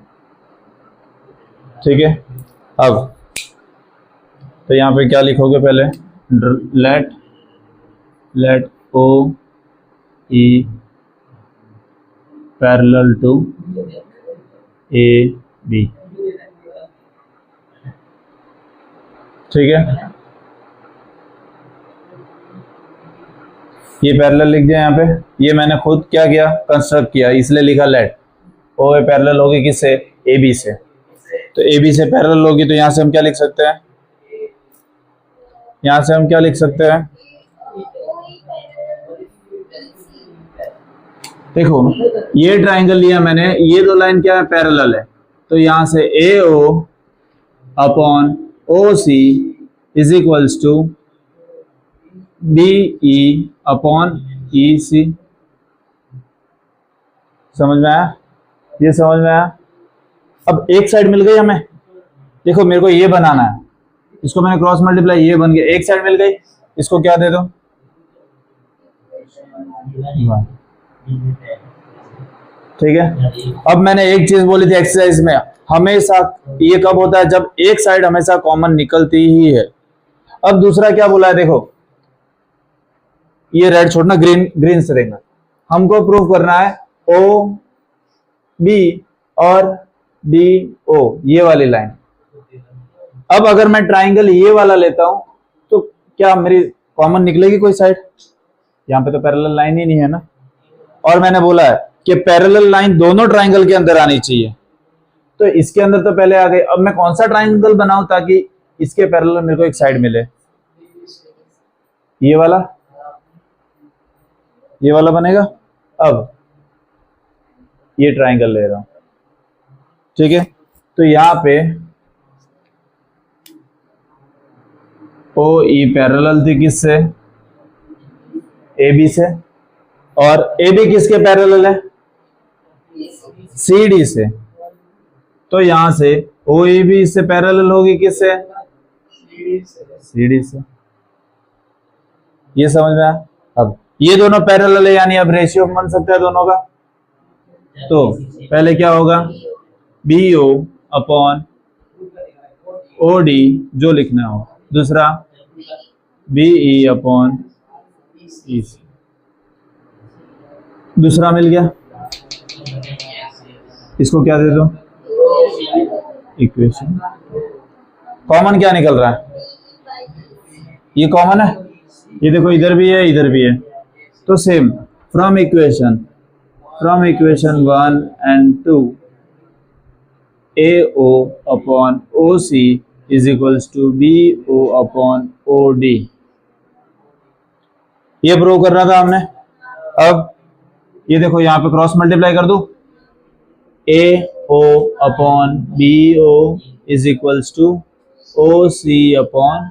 ठीक है। अब तो यहाँ पे क्या लिखोगे, पहले let OE parallel to AB, ठीक है। ये पैरेलल लिख दिया यहाँ पे, ये मैंने खुद क्या किया, कंस्ट्रक्ट किया, इसलिए लिखा लेट OA पैरेलल होगी किससे, AB से। तो AB से पैरेलल होगी, तो यहाँ से हम क्या लिख सकते हैं, यहाँ से हम क्या लिख सकते हैं, देखो ये ट्राइंगल लिया मैंने, ये दो लाइन क्या है, पैरेलल है, तो यहाँ से AO upon OC is equals to BE upon EC। समझ में आया, ये समझ में आया। अब एक साइड मिल गई हमें, देखो मेरे को ये बनाना है, इसको मैंने क्रॉस मल्टीप्लाई, ये बन गया, एक साइड मिल गई, इसको क्या दे दो, ठीक है। अब मैंने एक चीज बोली थी एक्सरसाइज में, हमेशा ये कब होता है, जब एक साइड हमेशा कॉमन निकलती ही है। अब दूसरा क्या बोला है, देखो ये रेड छोड़ना, ग्रीन से देखना, हमको प्रूव करना है OB और DO, ये वाली लाइन। अब अगर मैं ट्राइंगल ये वाला लेता हूं तो क्या मेरी कॉमन निकलेगी कोई साइड, यहाँ पे तो पैरेलल लाइन ही नहीं है ना, और मैंने बोला है कि पैरेलल लाइन दोनों ट्राइंगल के अंदर आनी चाहिए, तो इसके अंदर तो पहले आ गई। अब मैं कौन सा ट्राइंगल बनाऊं ताकि इसके पैरेलल मेरे को एक साइड मिले, ये वाला, ये वाला बनेगा। अब ये ट्राइंगल ले रहा हूं, ठीक है। तो यहां पे OE पैरेलल थी किससे, AB से, और AB किसके पैरेलल है, CD से, तो यहां से OAB इससे पैरेलल होगी किससे, CD से। ये समझ में आया। अब ये दोनं पैरेलल है, यानी अब रेशियो बन सकता है दोनों का, तो पहले क्या होगा, BO अपॉन OD जो लिखना हो, दूसरा BE अपॉन EC, दूसरा मिल गया, इसको क्या दे दो, इक्वेशन। कॉमन क्या निकल रहा है, ये कॉमन है, ये देखो इधर भी है इधर भी है, तो same from equation 1 and 2 AO upon OC is equals to BO upon OD, ये प्रूव कर रहा था हमने। अब ये देखो यहाँ पे क्रॉस मल्टीप्लाई कर दो, AO upon BO is equals to OC upon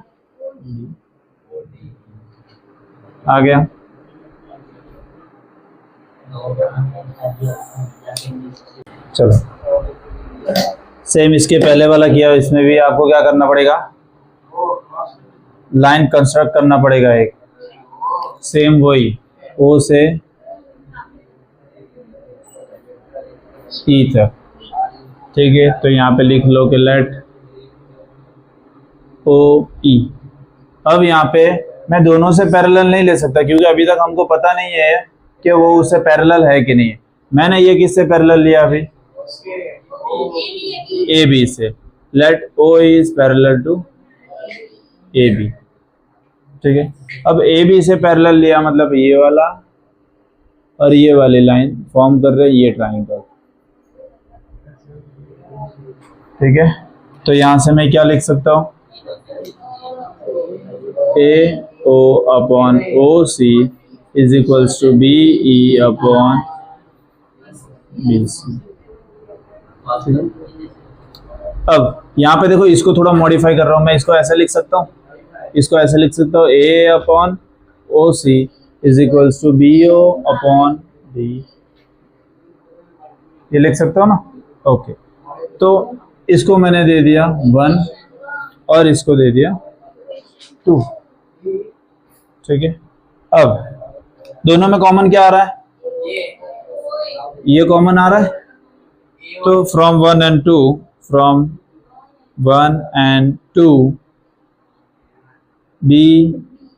आ गया। चलो सेम इसके पहले वाला किया, इसमें भी आपको क्या करना पड़ेगा, लाइन कंस्ट्रक्ट करना पड़ेगा एक, सेम वही O से E तक, ठीक है। तो यहाँ पे लिख लो कि लेट OE। अब यहाँ पे मैं दोनों से पैरेलल नहीं ले सकता, क्योंकि अभी तक हमको पता नहीं है कि वो उससे पैरेलल है कि नहीं। मैंने ये किससे पैरेलल लिया अभी, AB से, let OE is parallel to AB, ठीक है। अब AB से पैरेलल लिया, मतलब ये वाला और ये वाली लाइन फॉर्म कर रहे ये ट्राइंगल, ठीक है। तो यहां से मैं क्या लिख सकता हूं, A O upon O C is equals to B E upon B C. अब यहाँ पे देखो, इसको थोड़ा मॉडिफाई कर रहा हूं मैं, इसको ऐसे लिख सकता हूँ, इसको ऐसे लिख सकता हूँ, A upon O C is equals to B O upon D, ये लिख सकता हूँ ना। ओके, तो इसको मैंने दे दिया 1 और इसको दे दिया 2, ठीक है। अब दोनों में कॉमन क्या आ रहा है, ये कॉमन आ रहा है, तो from 1 and 2, from 1 and 2 B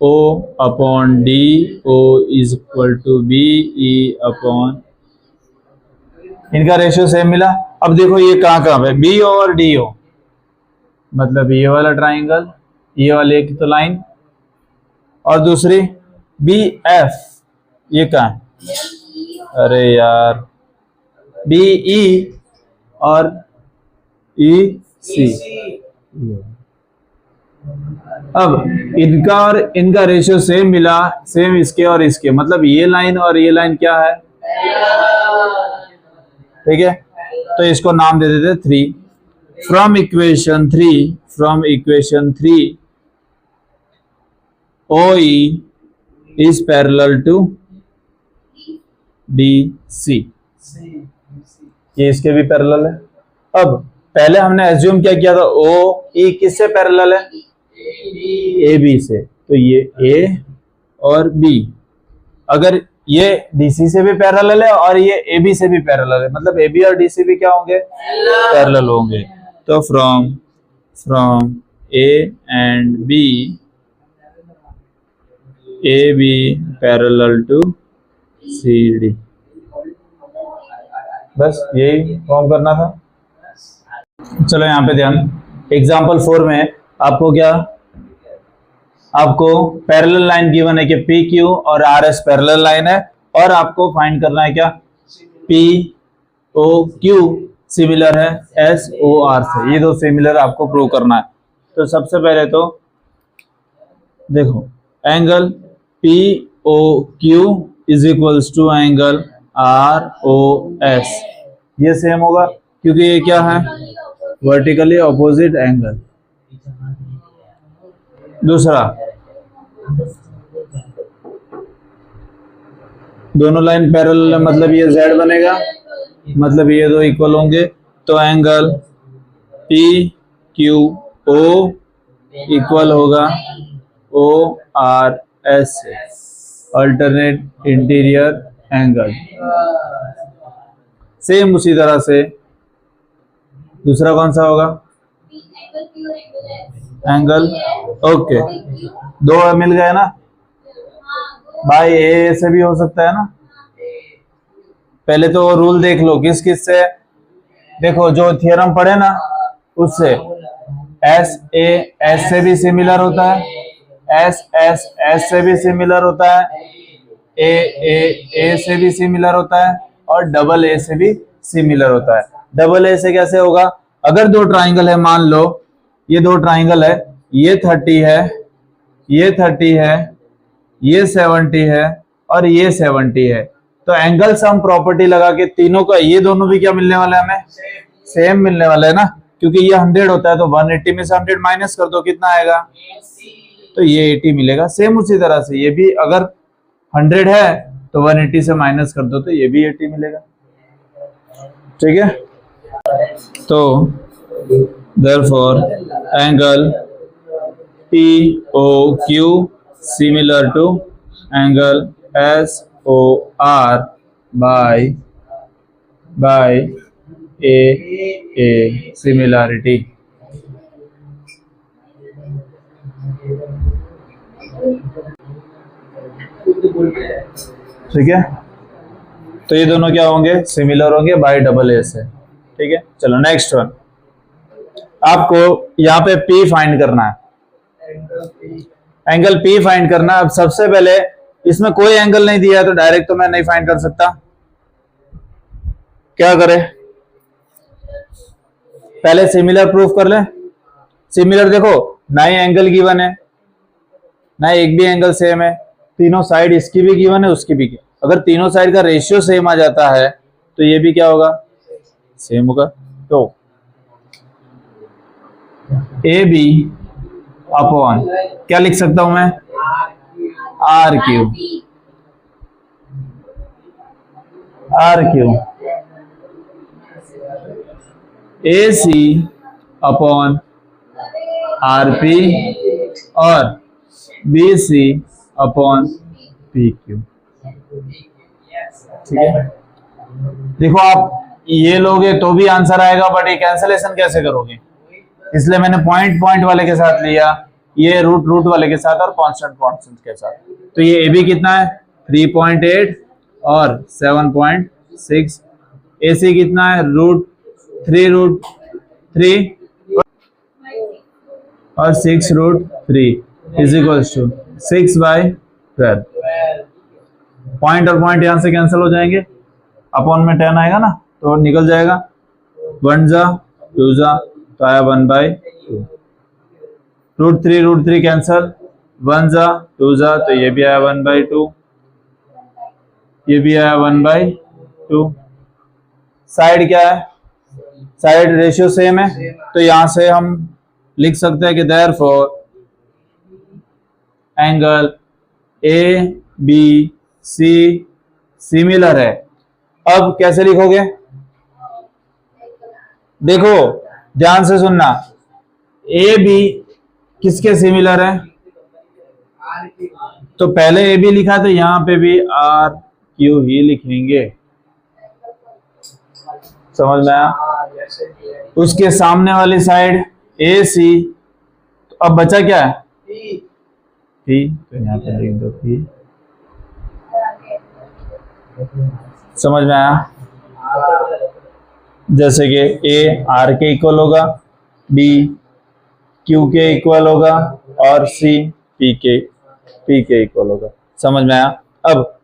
O upon D O is equal to B E upon, इनका रेशियो सेम मिला। अब देखो ये कहाँ कहाँ है, बी और डी ओ, मतलब ये वाला ट्राइंगल, ये वाली एक तो लाइन, और दूसरी बी एफ, ये कहाँ है, अरे यार बी ई और ई सी। अब इनका और इनका रेशियो सेम मिला, सेम इसके और इसके, मतलब ये लाइन और ये लाइन क्या है, ठीक है। तो इसको नाम दे देते 3। From equation 3 O E is parallel to D C, ये इसके भी पैरेलल है। अब पहले हमने एज्यूम क्या किया था, ओ ई किससे पैरेलल है, ए बी से, तो ये ए और बी, अगर ये डीसी से भी पैरेलल है और ये ए बी से भी पैरेलल है, मतलब ए बी और डीसी भी क्या होंगे, पैरेलल होंगे। तो from A and B, A B parallel to C D, बस यही फॉर्म करना था। चलो यहाँ पे ध्यान, एग्जाम्पल 4 में आपको क्या, आपको पैरेलल लाइन गिवन है कि पी क्यू और आर एस पैरेलल लाइन है, और आपको फाइंड करना है क्या, पी ओ क्यू सिमिलर है एस ओ आर से, ये दो सिमिलर आपको प्रूव करना है। तो सबसे पहले तो देखो, angle P O Q is equals to angle R O S, ये सेम होगा क्योंकि ये क्या है, वर्टिकली ऑपोजिट एंगल। दूसरा, दोनों लाइन पैरेलल है, मतलब ये Z बनेगा, मतलब ये दो इक्वल होंगे, तो angle P Q O equal होगा ओ आर एस से, अल्टरनेट इंटीरियर एंगल। सेम उसी तरह से दूसरा कौन सा होगा, एंगल, ओके, दो मिल गए ना भाई, ए से भी हो सकता है ना। पहले तो रूल देख लो, किस किस से, देखो जो थियरम पढ़े ना उससे, एस ए एस से भी सिमिलर होता है, एस एस एस से भी सिमिलर होता है, ए से भी सिमिलर होता है, और डबल ए से भी सिमिलर होता है। डबल ए से कैसे होगा, अगर दो ट्राइंगल है, मान लो ये दो ट्राइंगल है, ये 30 है, ये 30 है, ये 70 है और ये 70 है, तो एंगल सम प्रॉपर्टी लगा के तीनों का, ये दोनों भी क्या मिलने वाला है, हमें सेम मिलने वाला है ना, क्योंकि ये 100 होता है, तो 180 में से 100 माइनस कर दो, कितना आएगा, तो ये 80 मिलेगा। सेम उसी तरह से ये भी अगर 100 है तो 180 से माइनस कर दो तो ये भी 80 मिलेगा, ठीक है। तो therefore angle POQ similar to angle SOR by a similarity। ठीक है, तो ये दोनों क्या होंगे, सिमिलर होंगे बाय डबल ए से, ठीक है। चलो नेक्स्ट वन, आपको यहाँ पे P फाइंड करना है, एंगल P फाइंड करना है। अब सबसे पहले इसमें कोई एंगल नहीं दिया है तो डायरेक्ट तो मैं नहीं फाइंड कर सकता, क्या करें, पहले सिमिलर प्रूफ कर ले। सिमिलर देखो, ना ही एंगल गिवन है, ना एक भी एंगल सेम है, तीनों साइड इसकी भी गिवन है, उसकी भी गिवन। अगर तीनों साइड का रेशियो सेम आ जाता है तो ये भी क्या होगा, सेम होगा। तो ए बी अपॉन क्या लिख सकता हूं मैं, R Q, R Q A C upon R P और B C upon P Q. ठीक है, देखो आप ये लोगे तो भी आंसर आएगा, बट ये कैंसलेशन कैसे करोगे, इसलिए मैंने पॉइंट पॉइंट वाले के साथ लिया, ये रूट रूट वाले के साथ और कांस्टेंट कांस्टेंट के साथ। तो ये ए बी कितना है 3.8 और 7.6, ए सी कितना है √3 और 6√3 इज इक्वल्स टू 6/12। पॉइंट और पॉइंट यहां से कैंसिल हो जाएंगे, अपॉन में 10 आएगा ना तो निकल जाएगा, 1 जा 2 जा तो आया 1/2, √3 कैंसिल, 1 जा 2 जा तो ये भी आया 1/2, ये भी आया 1/2। साइड क्या है, साइड रेशियो सेम है, तो यहां से हम लिख सकते हैं कि therefore angle A B C similar है। अब कैसे लिखोगे, देखो ध्यान से सुनना, ए बी किसके सिमिलर है, तो पहले ए बी लिखा तो यहां पे भी आर क्यू ही लिखेंगे, समझ में आया। उसके सामने वाली साइड ए सी, तो अब बचा क्या है पी, तो यहां पे लिख दो पी, समझ में आया। जैसे कि ए आर के इक्वल होगा, बी क्यू के इक्वल होगा और सी पी के इक्वल होगा, समझ में आया। अब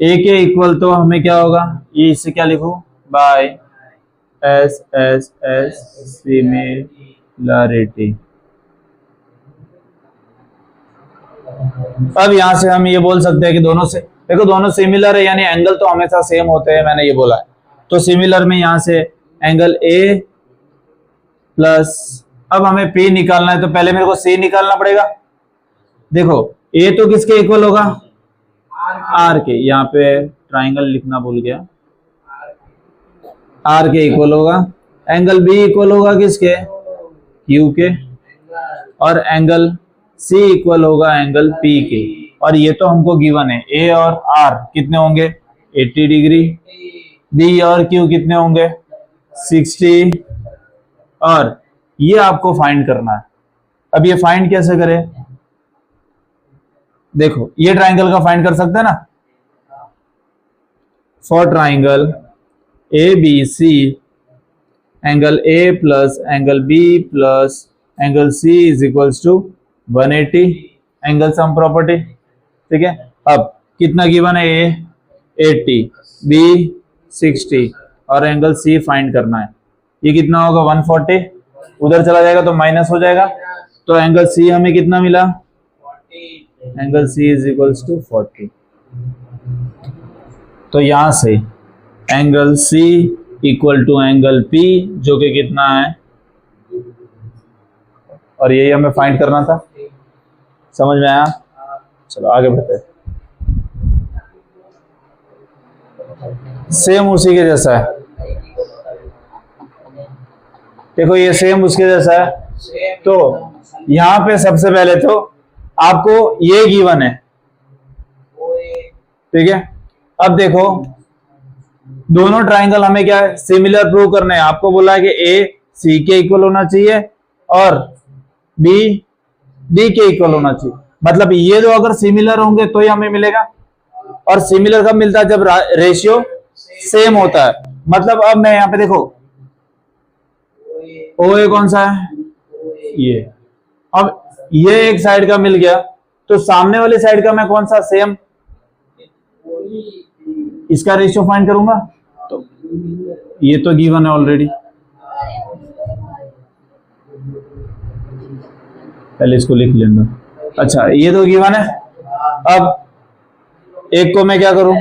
ए के इक्वल तो हमें क्या होगा, ये इससे क्या लिखूं, by S S S similarity. अब यहां से हम ये बोल सकते हैं कि दोनों से, देखो दोनों सिमिलर है यानी एंगल तो हमेशा सेम होते हैं, मैंने ये बोला है। तो सिमिलर में यहां से एंगल ए प्लस, अब हमें पी निकालना है तो पहले मेरे को सी निकालना पड़ेगा। देखो ए तो किसके इक्वल होगा, आर के, यहाँ पे ट्राइंगल लिखना भूल गया, आर के इक्वल होगा। एंगल बी इक्वल होगा किसके, क्यू के, और एंगल सी इक्वल होगा एंगल पी के। और ये तो हमको गिवन है, ए और आर कितने होंगे 80 डिग्री, बी और क्यू कितने होंगे 60, और ये आपको फाइंड करना है। अब ये फाइंड कैसे करें, देखो ये ट्राइंगल का फाइंड कर सकते हैं ना, for triangle A B C angle A plus angle B plus angle C is equals to 180, angle sum property. ठीक है, अब कितना गिवन है, ए 80, बी 60 और एंगल सी फाइंड करना है। ये कितना होगा 140, उधर चला जाएगा तो माइनस हो जाएगा, तो एंगल सी हमें कितना मिला, angle C is equals to 40। तो यहां से angle C equal to angle P जो कि कितना है, और यही हमें फाइंड करना था, समझ में आया। चलो आगे बढ़ते, सेम उसी के जैसा है, देखो ये सेम उसके जैसा है। तो यहां पे सबसे पहले तो आपको ये गिवन है, ठीक है। अब देखो दोनों ट्राइंगल हमें क्या है, सिमिलर प्रूव करने हैं। आपको बोला है कि ए सी के इक्वल होना चाहिए और बी डी के इक्वल होना चाहिए, मतलब ये जो अगर सिमिलर होंगे तो ही हमें मिलेगा। और सिमिलर कब मिलता है, जब रेशियो सेम होता है। मतलब अब मैं यहां पे देखो ओ ए कौन सा है, ये, अब ये एक साइड का मिल गया तो सामने वाली साइड का मैं कौन सा सेम, इसका रेशियो फाइंड करूंगा। तो ये तो गिवन है ऑलरेडी, पहले इसको लिख लेना। अच्छा, ये तो गिवन है। अब एक को मैं क्या करूं,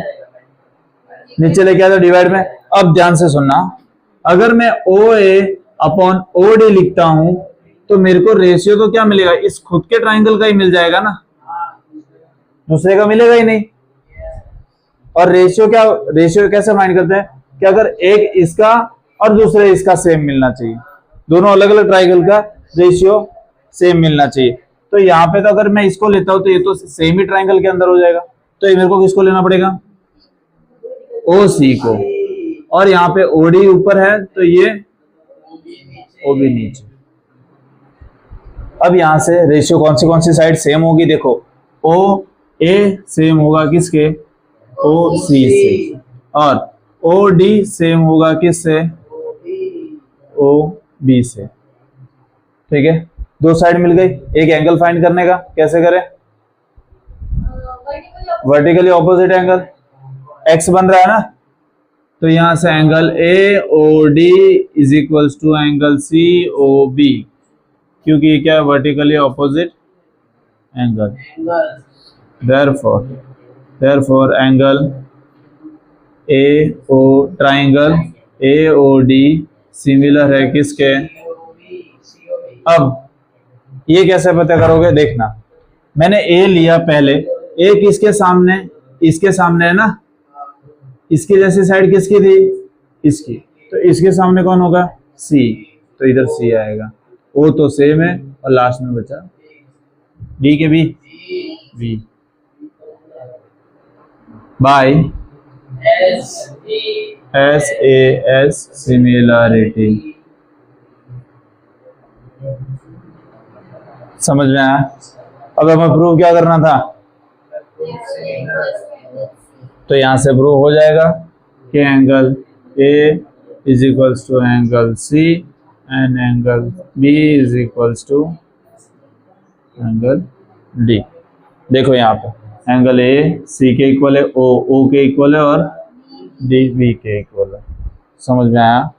नीचे लेके आता डिवाइड में। अब ध्यान से सुनना, अगर मैं ओ ए अपॉन ओ डी लिखता हूं तो मेरे को रेशियो तो क्या मिलेगा, इस खुद के ट्राइंगल का ही मिल जाएगा ना, दूसरे का मिलेगा ही नहीं। और रेशियो क्या, रेशियो कैसे फाइंड करते हैं कि अगर एक इसका और दूसरे इसका सेम मिलना चाहिए, दोनों अलग अलग ट्राइंगल का रेशियो सेम मिलना चाहिए। तो यहाँ पे तो अगर मैं इसको लेता हूं तो ये तो सेम ही ट्राइंगल के अंदर हो जाएगा, तो ये मेरे को किसको लेना पड़ेगा, ओ सी को। और यहाँ पे ओडी ऊपर है तो ये ओ बी नीचे। अब यहां से रेशियो कौन सी साइड सेम होगी, देखो ओ ए सेम होगा किसके, ओ सी से, और ओ डी सेम होगा किससे, ओ बी से। ठीक है, दो साइड मिल गई। एक एंगल फाइंड करने का कैसे करें, वर्टिकली ऑपोजिट एंगल, एक्स बन रहा है ना, तो यहां से angle A O D is equals to angle C O B, क्योंकि ये क्या है, vertically opposite angle. therefore angle A O triangle A O D similar है किसके। अब ये कैसे पता करोगे, देखना, मैंने ए लिया पहले, ए किसके सामने, इसके सामने है ना, इसकी जैसी साइड किसकी थी, इसकी, तो इसके सामने कौन होगा, सी, तो इधर सी आएगा। ओ तो सेम है और लास्ट में बचा डी के B, B by S A S similarity. समझ में आया। अब हमें प्रूव क्या करना था, तो यहां से प्रूव हो जाएगा कि angle A is equals to angle C and angle B is equals to angle D. देखो यहाँ पे एंगल ए सी के इक्वल है, ओ के इक्वल है और डी बी के इक्वल है। समझ में आया।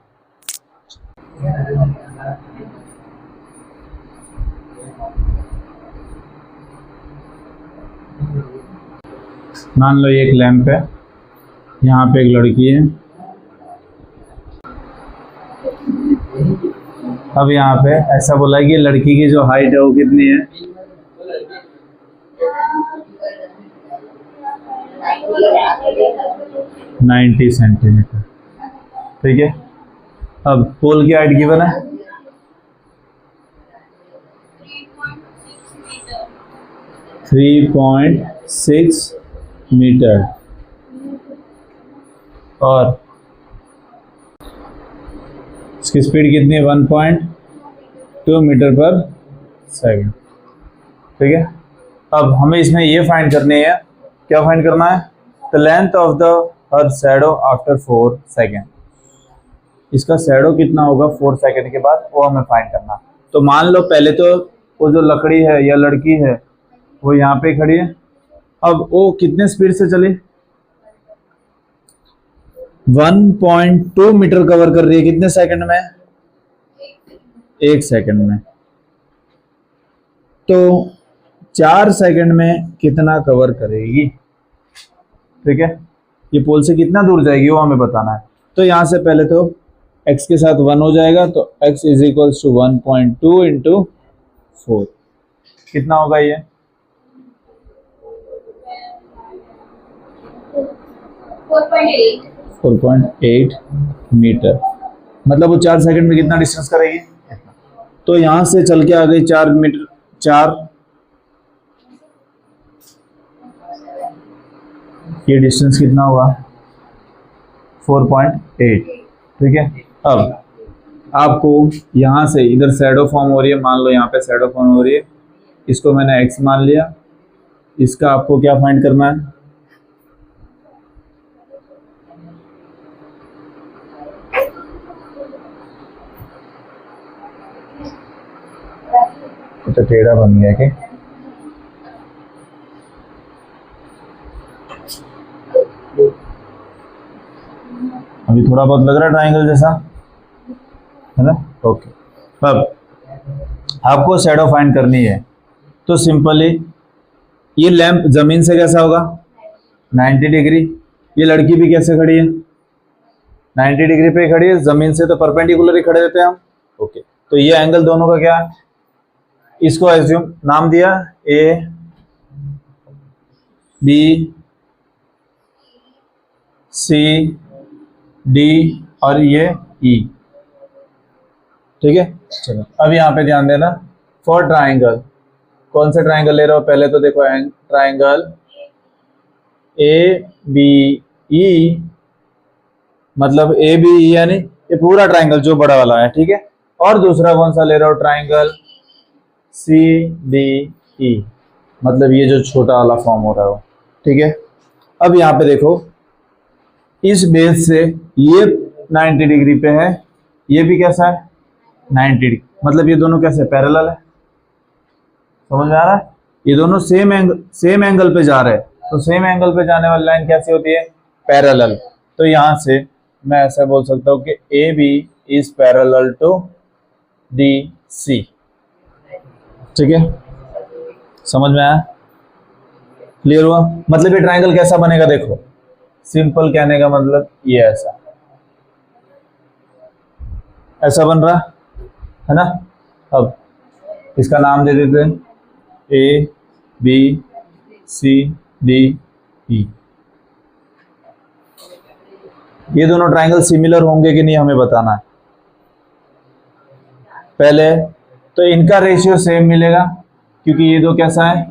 मान लो ये एक लैंप है, यहाँ पे एक लड़की है। अब यहाँ पे ऐसा बोला कि लड़की की जो हाइट है वो कितनी है, 90 सेंटीमीटर। ठीक है, अब पोल की हाइट गिवन है 3.6 मीटर और इसकी स्पीड कितनी है, 1.2 मीटर पर सेकंड। ठीक है, अब हमें इसमें ये फाइंड करनी है, क्या फाइंड करना है, the length of the her shadow after 4 second. इसका शैडो कितना होगा 4 सेकेंड के बाद, वो हमें फाइंड करना। तो मान लो पहले तो वो जो लकड़ी है या लड़की है वो यहाँ पे खड़ी है। अब वो कितने स्पीड से चली, 1.2 मीटर कवर कर रही है कितने सेकंड में, 1 सेकंड में। तो 4 सेकंड में कितना कवर करेगी। ठीक है, ये पोल से कितना दूर जाएगी वो हमें बताना है। तो यहां से पहले तो x के साथ 1 हो जाएगा, तो x is equals to 1.2 into 4, कितना होगा ये, 4.8 मीटर। मतलब वो 4 सेकंड में कितना डिस्टेंस करेगी। तो यहां से चल के आ गई 4 मीटर, 4, ये डिस्टेंस कितना हुआ 4.8। ठीक है, अब आपको यहां से इधर शैडो फॉर्म हो रही है, मान लो यहाँ पे शैडो फॉर्म हो रही है, इसको मैंने x मान लिया। इसका आपको क्या फाइंड करना है, तो टेढ़ा बन गया कि अभी थोड़ा बहुत लग रहा है ट्रायंगल जैसा, है ना। ओके, अब आपको शैडो फाइंड करनी है तो सिंपली ये लैंप जमीन से कैसा होगा 90 डिग्री, ये लड़की भी कैसे खड़ी है 90 डिग्री पे खड़ी है, जमीन से तो परपेंडिकुलर ही खड़े रहते हैं हम। ओके, तो ये एंगल दोनों का क्या है, इसको एज्यूम नाम दिया ए बी सी डी और ये ई, ठीक है। चलो अब यहाँ पे ध्यान देना, फॉर ट्राइंगल, कौन सा ट्राइंगल ले रहे हो, पहले तो देखो ट्राइंगल ए बी ई, मतलब ए बी ई यानी ये पूरा ट्राइंगल जो बड़ा वाला है, ठीक है। और दूसरा कौन सा ले रहे हो, ट्राइंगल सी डी ई, मतलब ये जो छोटा वाला फॉर्म हो रहा हो, ठीक है। अब यहाँ पे देखो इस बेस से ये 90 डिग्री पे है, ये भी कैसा है 90 डिग्री, मतलब ये दोनों कैसे पैरेलल है, समझ में आ रहा है, ये दोनों सेम एंगल पे जा रहे हैं, तो सेम एंगल पे जाने वाली लाइन कैसी होती है पैरेलल। तो यहां से मैं ऐसा बोल सकता हूं कि A B is parallel to D C, ठीक है, समझ में आया, क्लियर हुआ। मतलब ये ट्राइंगल कैसा बनेगा, देखो सिंपल कहने का मतलब ये ऐसा बन रहा है ना। अब इसका नाम दे देते हैं ए बी सी डी ई। ये दोनों ट्राइंगल सिमिलर होंगे कि नहीं हमें बताना है। पहले तो इनका रेशियो सेम मिलेगा क्योंकि ये दो कैसा है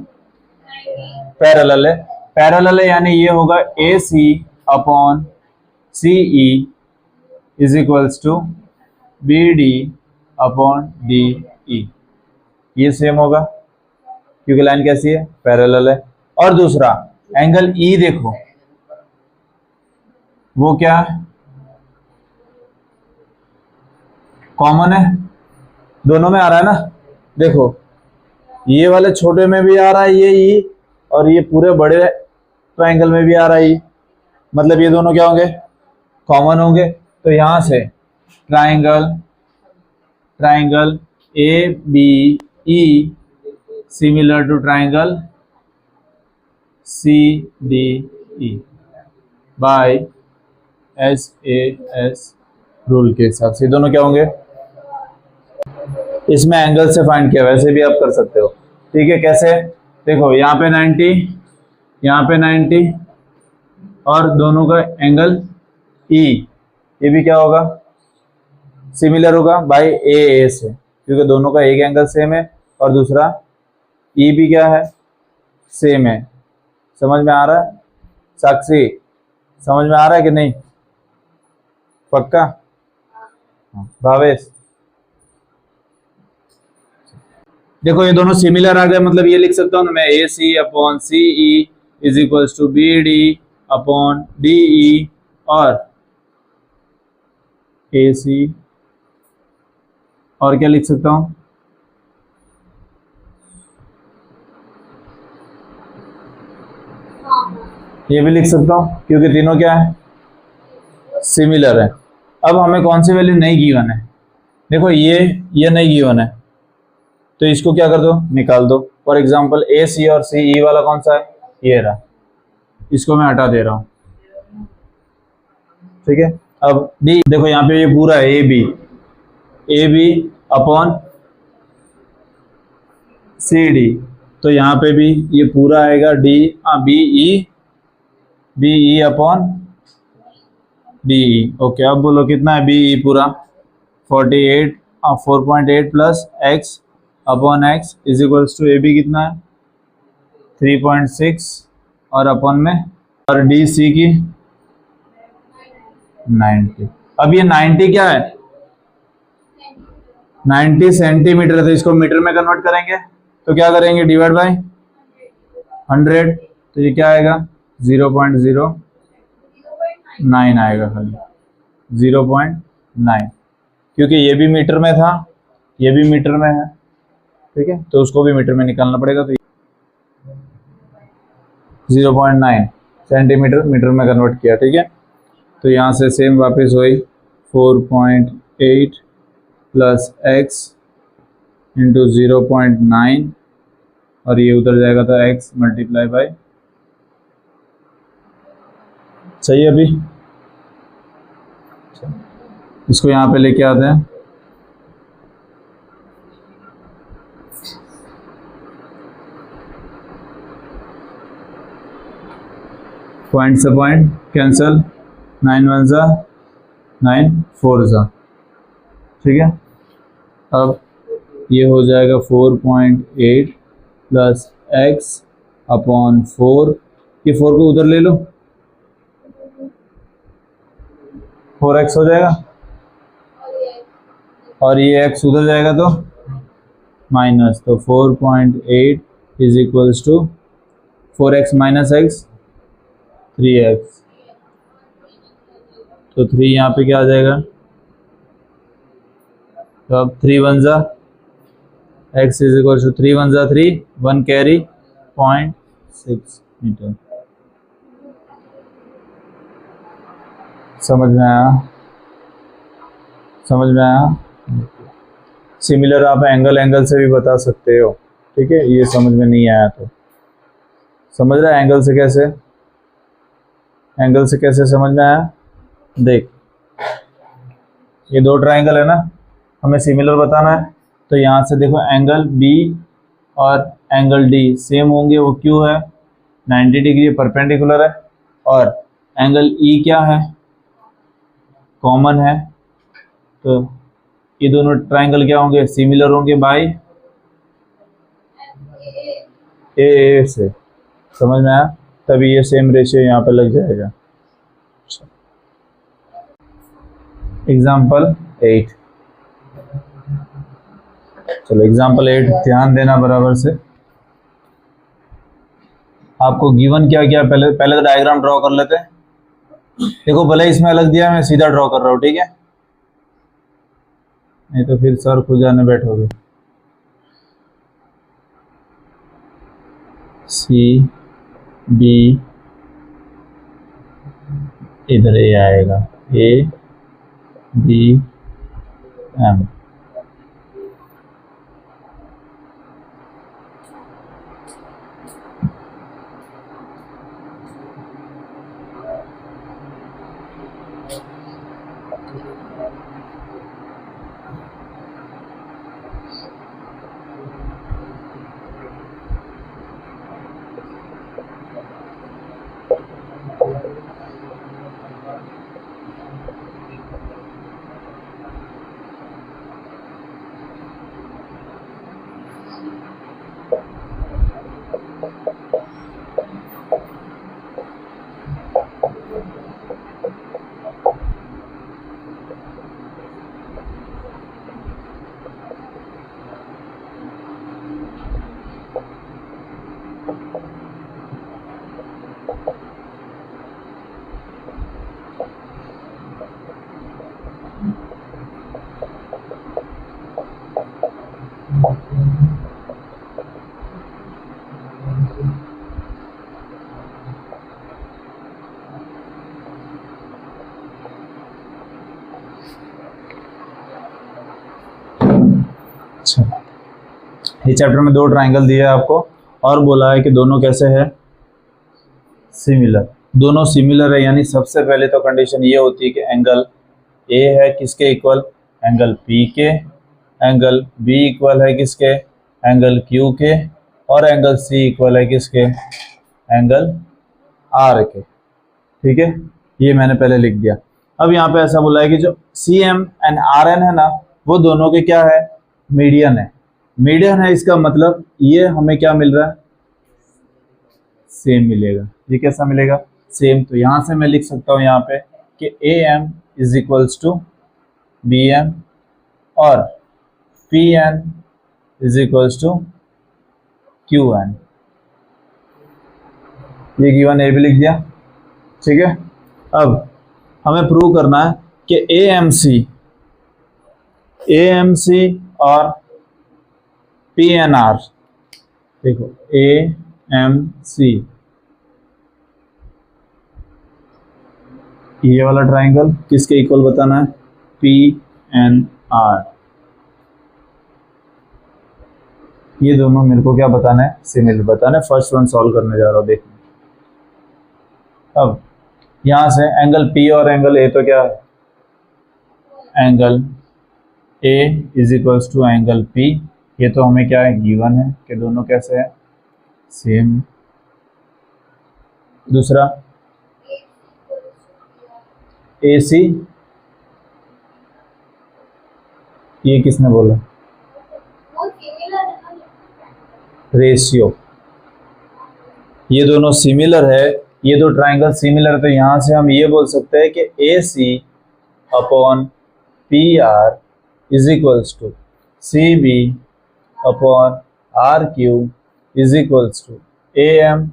पैरेलल है, पैरेलल है यानी ये होगा A C upon C E is equals to B D upon D E, ये सेम होगा क्योंकि लाइन कैसी है पैरेलल है। और दूसरा एंगल ई देखो वो क्या है कॉमन है, दोनों में आ रहा है ना, देखो ये वाले छोटे में भी आ रहा है ये ई, और ये पूरे बड़े ट्राइंगल में भी आ रहा है ई, मतलब ये दोनों क्या होंगे कॉमन होंगे। तो यहां से triangle A B E similar to triangle C D E by S A S rule के हिसाब से दोनों क्या होंगे, इसमें एंगल से फाइंड किया, वैसे भी आप कर सकते हो, ठीक है। कैसे, देखो यहाँ पे 90, यहाँ पे 90 और दोनों का एंगल ई, ये भी क्या होगा सिमिलर होगा बाय ए से, क्योंकि दोनों का एक एंगल सेम है और दूसरा ई भी क्या है सेम है। समझ में आ रहा है साक्षी, समझ में आ रहा है कि नहीं, पक्का भावेश। देखो ये दोनों सिमिलर आ गए, मतलब ये लिख सकता हूं ना मैं A C upon C E is equals to B D upon D E, और ए सी और क्या लिख सकता हूं ये भी लिख सकता हूं क्योंकि तीनों क्या है सिमिलर है। अब हमें कौन सी वैल्यू नहीं गिवन है, देखो ये नहीं गिवन है तो इसको क्या कर दो निकाल दो। फॉर एग्जांपल ए सी और सी ई वाला कौन सा है ये रहा, इसको मैं हटा दे रहा हूं, ठीक है। अब डी देखो यहाँ पे ये पूरा है A B upon C D, तो यहाँ पे भी ये पूरा आएगा D B E upon D E. Okay, अब बोलो कितना है बी ई पूरा 4.8 plus x upon x is equals to A B कितना है 3.6 और अपॉन में और डी सी की 90। अब ये 90 क्या है 90 सेंटीमीटर है, तो इसको मीटर में कन्वर्ट करेंगे तो क्या करेंगे डिवाइड बाय 100, तो ये क्या आएगा 0.09 आएगा, खाली 0.9, क्योंकि ये भी मीटर में था ये भी मीटर में है, ठीक है, तो उसको भी मीटर में निकालना पड़ेगा। तो 0.9 सेंटीमीटर मीटर में कन्वर्ट किया, ठीक है। तो यहाँ से सेम वापस हुई 4.8 प्लस एक्स इंटू 0.9 और ये उधर जाएगा तो x मल्टीप्लाई बाई, सही है। अभी इसको यहाँ पे लेके आते हैं, पॉइंट से पॉइंट कैंसल, 9 1 जा 9 4 जा, ठीक है। अब ये हो जाएगा 4.8 प्लस x अपॉन 4, ये 4 को उधर ले लो, 4x हो जाएगा और ये x उधर जाएगा तो माइनस, तो 4.8 is equals to 4x minus x 3x, तो 3 यहाँ पे क्या आ जाएगा, तो अब 3 1 जा x इज इक्वल टू 3 1 जा 3, 1 कैरी 0.6 मीटर। समझ में आया? समझ में आया? सिमिलर आप एंगल से भी बता सकते हो, ठीक है। ये समझ में नहीं आया तो समझ रहा है एंगल से कैसे, एंगल से कैसे समझ में आया? देख, ये दो ट्राइंगल है ना, हमें सिमिलर बताना है, तो यहाँ से देखो एंगल B और एंगल D सेम होंगे, वो क्यों है, 90 डिग्री परपेंडिकुलर है, और एंगल E क्या है, कॉमन है, तो ये दोनों ट्राइंगल क्या होंगे, सिमिलर होंगे बाय ए से। समझ में आया? तभी ये सेम रेशियो यहाँ पे लग जाएगा। एग्जाम्पल 8, चलो एग्जाम्पल 8 ध्यान देना बराबर से। आपको गिवन क्या क्या, पहले तो डायग्राम ड्रॉ कर लेते हैं। देखो भले इसमें अलग दिया, मैं सीधा ड्रॉ कर रहा हूँ, ठीक है, नहीं तो फिर सर खुद जाने बैठोगे। सी बी इधर ए आएगा, ए बी एम, अच्छा, ये चैप्टर में दो ट्राइंगल दिया है आपको और बोला है कि दोनों कैसे है, सिमिलर। दोनों सिमिलर है, यानी सबसे पहले तो कंडीशन ये होती है कि एंगल ए है किसके इक्वल, एंगल पी के, एंगल बी इक्वल है किसके, एंगल क्यू के, और एंगल सी इक्वल है किसके, एंगल आर के, ठीक है। ये मैंने पहले लिख दिया। अब यहाँ पे ऐसा बोला है कि जो C M and R N है ना, वो दोनों के क्या है, मीडियन है। मीडियन है इसका मतलब ये हमें क्या मिल रहा है, सेम मिलेगा। ये कैसा मिलेगा, सेम। तो यहाँ से मैं लिख सकता हूँ यहाँ पे कि A M is equals to B M और P N is equals to Q N. ये गिवन ए भी लिख दिया, ठीक है। अब हमें प्रूव करना है कि ए एम सी और पी एन आर, देखो ए एम सी, ये वाला ट्राइंगल किसके इक्वल बताना है, पी एन आर। ये दोनों मेरे को क्या बताना है, सिमिलर बताना है। फर्स्ट वन सॉल्व करने जा रहा हूँ, देखिए। अब यहां से एंगल पी और एंगल ए तो क्या है, angle A is equals to angle P. ये तो हमें क्या है, गिवन है कि दोनों कैसे है, सेम। दूसरा ए सी, ये किसने बोला, रेशियो, ये दोनों सिमिलर है, ये दो ट्राइंगल सिमिलर है। तो यहां से हम ये बोल सकते हैं कि A C upon P R is equals to C B upon R Q is equals to A M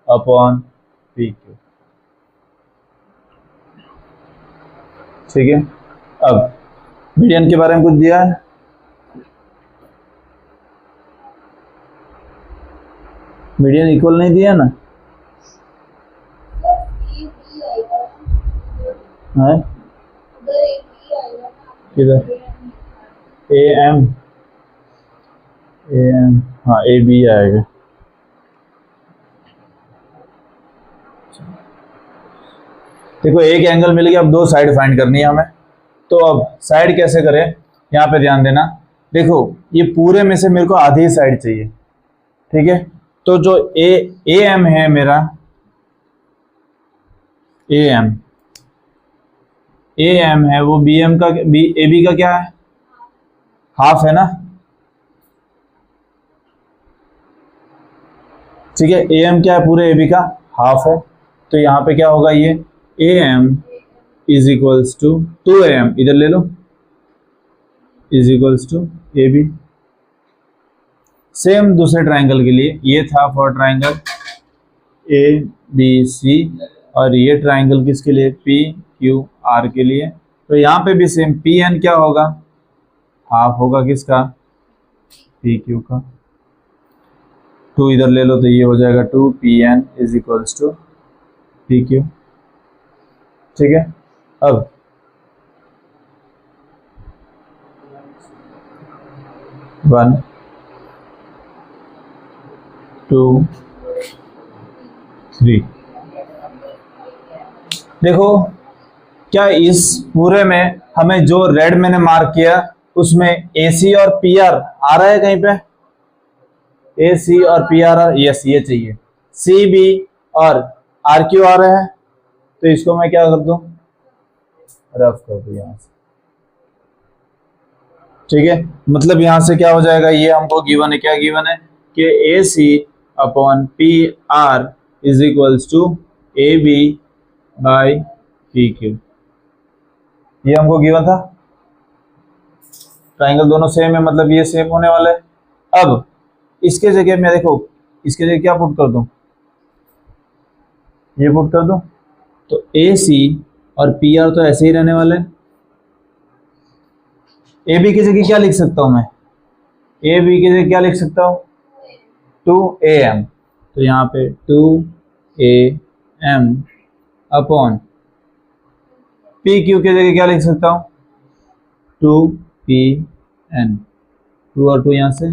upon P Q. ठीक है। अब मीडियन के बारे में कुछ दिया है, मीडियन इक्वल नहीं दिया ना है, किधर, ए एम, हाँ ए बी आएगा। देखो एक एंगल मिल गया, अब दो साइड फाइंड करनी है हमें। तो अब साइड कैसे करें, यहाँ पे ध्यान देना। देखो ये पूरे में से मेरे को आधी साइड चाहिए, ठीक है। तो जो ए एम है मेरा, ए एम है, वो बी एम का, ए बी का क्या है, हाफ है ना, ठीक है। ए एम क्या है, पूरे ए बी का हाफ है। तो यहाँ पे क्या होगा, ये A M is equals to 2am, इधर ले लो, is equals to A B. सेम दूसरे ट्राइंगल के लिए, ये था for triangle A B C, और ये ट्राइंगल किसके लिए, पी क्यू आर के लिए। तो यहाँ पे भी सेम, पी एन क्या होगा, हाफ होगा किसका, पी क्यू का। 2 इधर ले लो, तो ये हो जाएगा 2pn is equals to P Q. ठीक है। अब वन टू थ्री, देखो क्या इस पूरे में हमें जो रेड मैंने मार्क किया उसमें ए सी और पी आर आ रहा है कहीं पे, ए सी और पी आर, यस ये चाहिए। सी बी और आर क्यू आ रहे हैं, तो इसको मैं क्या कर दूं, रफ कर दूं यहां से। ठीक है, मतलब यहां से क्या हो जाएगा, ये हमको गिवन है, क्या गिवन है कि A C upon P R is equals to A B by P Q, ये हमको गिवन था। ट्राइंगल दोनों सेम है, मतलब ये सेम होने वाला है। अब इसके जगह में देखो, इसके जगह क्या पुट कर दूं, ये पुट कर दूं, तो ए सी और पी आर तो ऐसे ही रहने वाले। ए बी की जगह क्या लिख सकता हूं मैं, ए बी की जगह क्या लिख सकता हूं, 2am, तो यहाँ पे 2am अपॉन पी क्यू की जगह क्या लिख सकता हूं, 2pn, 2 और 2 यहाँ से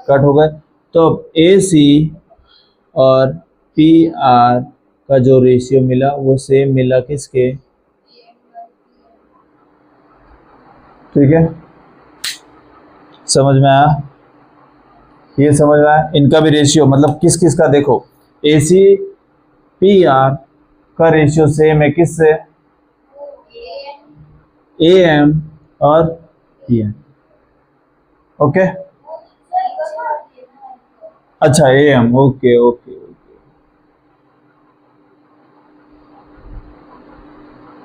कट हो गए। तो ए सी और पी आर का जो रेशियो मिला वो सेम मिला किसके, ठीक है, समझ में आया, ये समझ में आया। इनका भी रेशियो मतलब किस किस का, देखो ए सी पी आर का रेशियो सेम है किससे, ए एम और पी एम। ओके, अच्छा A M, okay okay okay,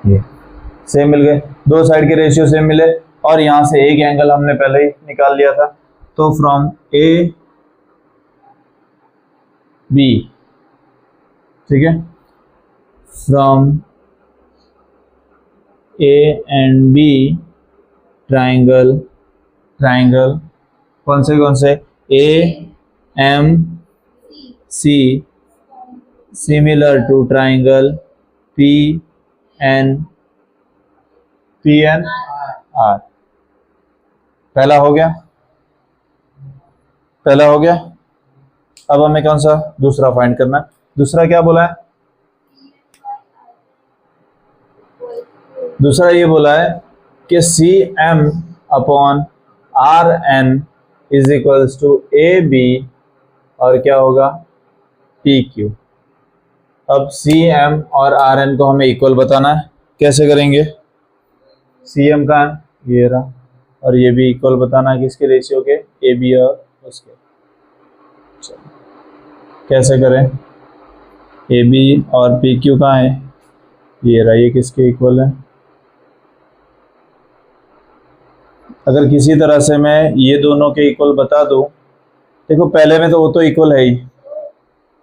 ये सेम मिल गए, दो साइड के रेशियो सेम मिले, और यहां से एक एंगल हमने पहले ही निकाल लिया था। तो फ्रॉम ए बी, ठीक है, from A and B triangle, triangle कौन से A M C similar to triangle P N R, पहला हो गया। पहला हो गया। अब हमें कौन सा दूसरा फाइंड करना है? दूसरा क्या बोला है? दूसरा ये बोला है कि C M upon R N is equals to A B और क्या होगा? P Q. अब सी एम और आर एन को हमें इक्वल बताना है। कैसे करेंगे? सी एम का ये रहा और ये भी इक्वल बताना है किसके? रेशियो के, ए बी और उसके। चलो कैसे करें? ए बी और पी क्यू कहाँ है? ये रहा, ये किसके इक्वल है? अगर किसी तरह से मैं ये दोनों के इक्वल बता दूं, देखो पहले में तो वो तो इक्वल है ही,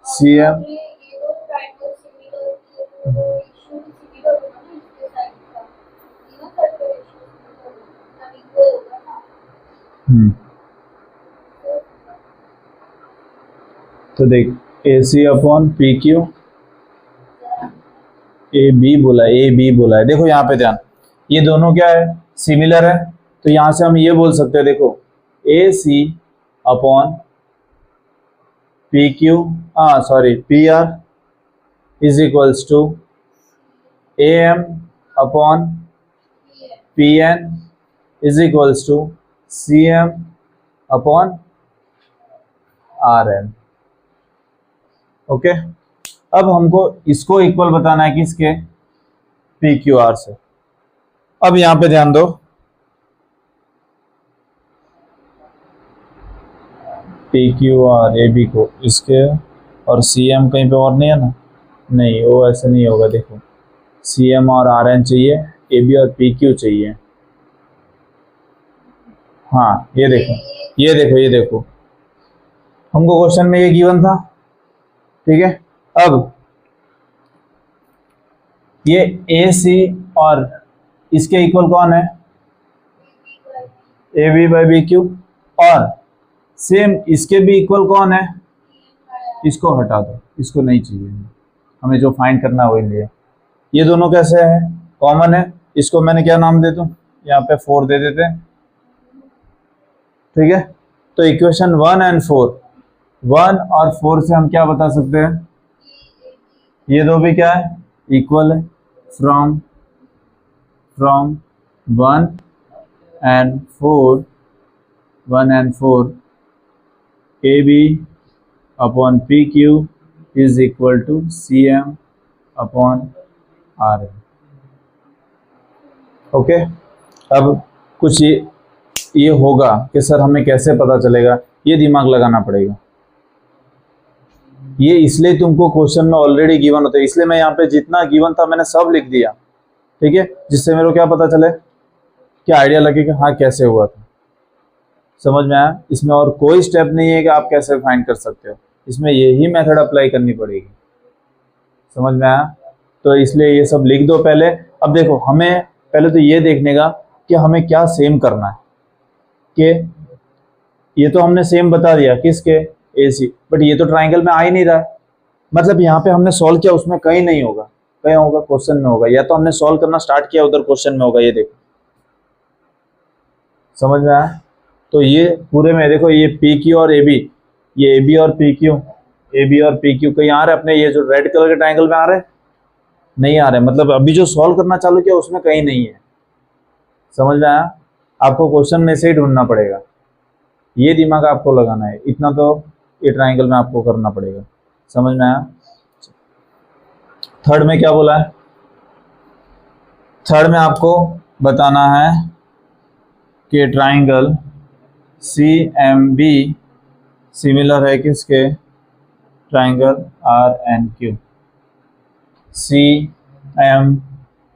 सी एम। तो देख A C upon P Q, A B बोला, ए बी बोला है। देखो यहाँ पे ध्यान, ये दोनों क्या है? सिमिलर है। तो यहां से हम ये बोल सकते हैं, देखो A C upon P Q, sorry P R is equals to A M upon P N is equals to C M upon R N. Okay, अब हमको इसको इक्वल बताना है किसके? पी क्यू आर से। अब यहां पे ध्यान दो, P Q R A B को इसके और सी एम कहीं पे और नहीं है ना? नहीं, वो ऐसे नहीं होगा। देखो सी एम और आर एन चाहिए, ए बी और पी क्यू चाहिए। हाँ ये देखो, ये देखो, ये देखो, हमको क्वेश्चन में ये गिवन था। ठीक है, अब ये ए सी और इसके इक्वल कौन है? A B by B Q. और सेम इसके भी इक्वल कौन है? इसको हटा दो, इसको नहीं चाहिए, हमें जो फाइंड करना है वही लिए। ये दोनों कैसे है? कॉमन है। इसको मैंने क्या नाम दे दूं? यहाँ पे 4 दे देते हैं। ठीक है, तो इक्वेशन 1 एंड 4, 1 और 4 से हम क्या बता सकते हैं? ये दो भी क्या है? इक्वल है। From 1 and 4, 1 and 4 A B upon P Q is equal to C M upon R N. Okay, अब कुछ ये होगा कि सर हमें कैसे पता चलेगा? ये दिमाग लगाना पड़ेगा। ये इसलिए तुमको क्वेश्चन में ऑलरेडी गिवन होता है, इसलिए मैं यहाँ पे जितना गिवन था मैंने सब लिख दिया। ठीक है, जिससे मेरे को क्या पता चले, क्या आइडिया लगे कि हाँ कैसे हुआ था। समझ में आया? इसमें और कोई स्टेप नहीं है कि आप कैसे फाइंड कर सकते हो, इसमें यही मेथड अप्लाई करनी पड़ेगी। समझ में आया? तो इसलिए ये सब लिख दो पहले। अब देखो, हमें पहले तो ये देखने का कि हमें क्या सेम करना है। कि ये तो हमने सेम बता दिया किसके? ए सी, बट ये तो ट्राइंगल में आ ही नहीं रहा है। मतलब यहाँ पे हमने सॉल्व किया, उसमें कहीं नहीं होगा, कहीं होगा क्वेश्चन में होगा, या तो हमने सॉल्व करना स्टार्ट किया उधर क्वेश्चन में होगा। ये देखो, समझ में आया? तो ये पूरे में देखो, ये पी क्यू और ए बी, ये ए बी और पी क्यू, ए बी और पी क्यू कहीं आ रहे अपने? ये जो रेड कलर के ट्राइंगल में आ रहे? नहीं आ रहे। मतलब अभी जो सॉल्व करना चालू किया उसमें कहीं नहीं है। समझ में आया? आपको क्वेश्चन में से ही ढूंढना पड़ेगा, ये दिमाग आपको लगाना है। इतना तो ये ट्राइंगल में आपको करना पड़ेगा। समझ में आया? थर्ड में क्या बोला है? थर्ड में आपको बताना है कि triangle C M B similar है किसके? Triangle R N Q. C M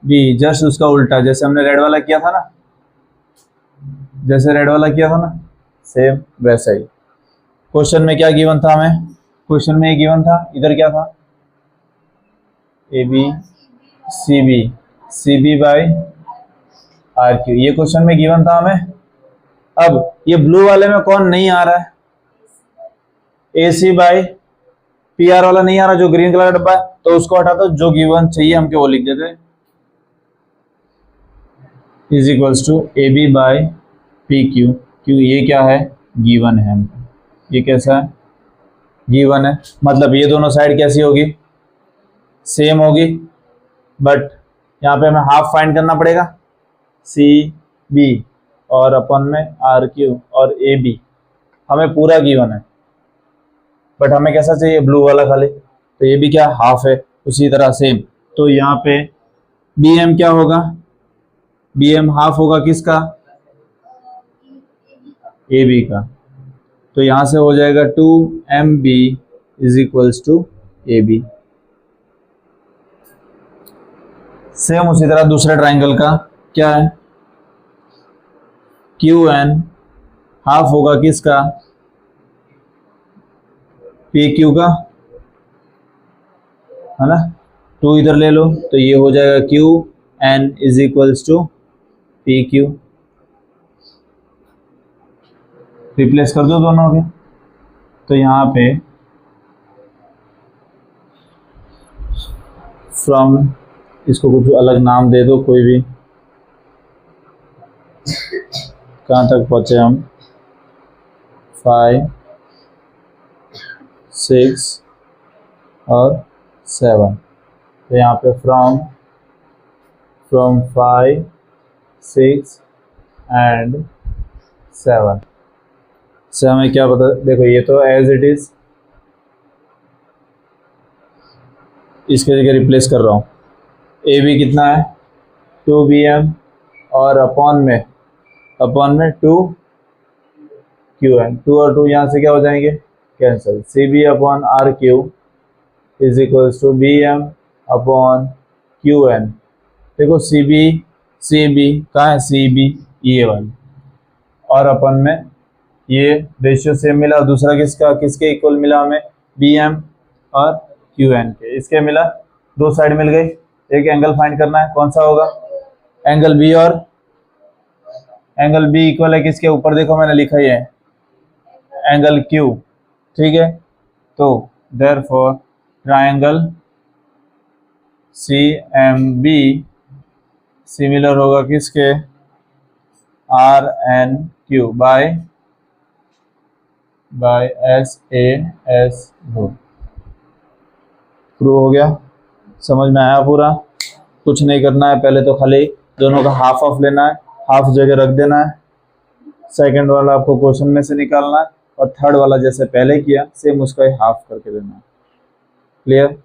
B just उसका उल्टा, जैसे हमने रेड वाला किया था ना, जैसे रेड वाला किया था ना, सेम वैसा ही। क्वेश्चन में क्या गिवन था हमें? क्वेश्चन में ये गिवन था, इधर क्या था? A B C B by R Q, ये क्वेश्चन में गिवन था हमें। अब ये ब्लू वाले में कौन नहीं आ रहा है? ए सी बाई पी आर वाला नहीं आ रहा, जो ग्रीन कलर का डब्बा है, तो उसको हटा दो, जो गिवन चाहिए हमको वो लिख देते, is equals to A B by P Q. क्यों? ये क्या है? गिवन है हमको। ये कैसा है, गिवन है, मतलब ये दोनों साइड कैसी होगी, सेम होगी, बट यहाँ पे हमें हाफ फाइंड करना पड़ेगा, सी बी और अपन में आर क्यू और ए बी, हमें पूरा गिवन है बट हमें कैसा चाहिए, ब्लू वाला खाली, तो ये भी क्या हाफ है, उसी तरह सेम। तो यहाँ पे बी एम क्या होगा, बी एम हाफ होगा किसका, ए बी का, तो यहां से हो जाएगा 2MB is equals to A B. Same उसी तरह दूसरे ट्राइंगल का क्या है, क्यू एन हाफ होगा किसका, पी क्यू का, है ना, 2 इधर ले लो तो ये हो जाएगा Q N is equals to P Q, replace कर दो दोनों के, तो यहाँ पे फ्रॉम, इसको कुछ अलग नाम दे दो कोई भी, कहाँ तक पहुँचे हम, 5 6 और 7, तो यहाँ पे फ्रॉम 5 6 एंड 7 से हमें क्या पता, देखो ये तो एज इट इज, इसके जगह रिप्लेस कर रहा हूँ, ए बी कितना है 2BM और अपॉन में 2 QN, 2 और 2 यहाँ से क्या हो जाएंगे cancel, CB upon RQ is equals to BM upon QN, देखो CB कहाँ है, CB ये वाली, और अपन में ये रेशियो सेम मिला, दूसरा किसके इक्वल मिला हमें, BM और QN के, इसके मिला, दो साइड मिल गई, एक एंगल फाइंड करना है, कौन सा होगा, एंगल B, और एंगल B इक्वल है किसके, ऊपर देखो मैंने लिखा ही है एंगल Q, ठीक है, तो देयरफॉर ट्रायंगल CMB सिमिलर होगा किसके, RNQ by SAS root. Prove हो गया, समझ में आया पूरा, कुछ नहीं करना है, पहले तो खाली दोनों का हाफ ऑफ लेना है, हाफ जगह रख देना है, सेकंड वाला आपको क्वेश्चन में से निकालना है, और थर्ड वाला जैसे पहले किया सेम उसका हाफ करके देना है। क्लियर।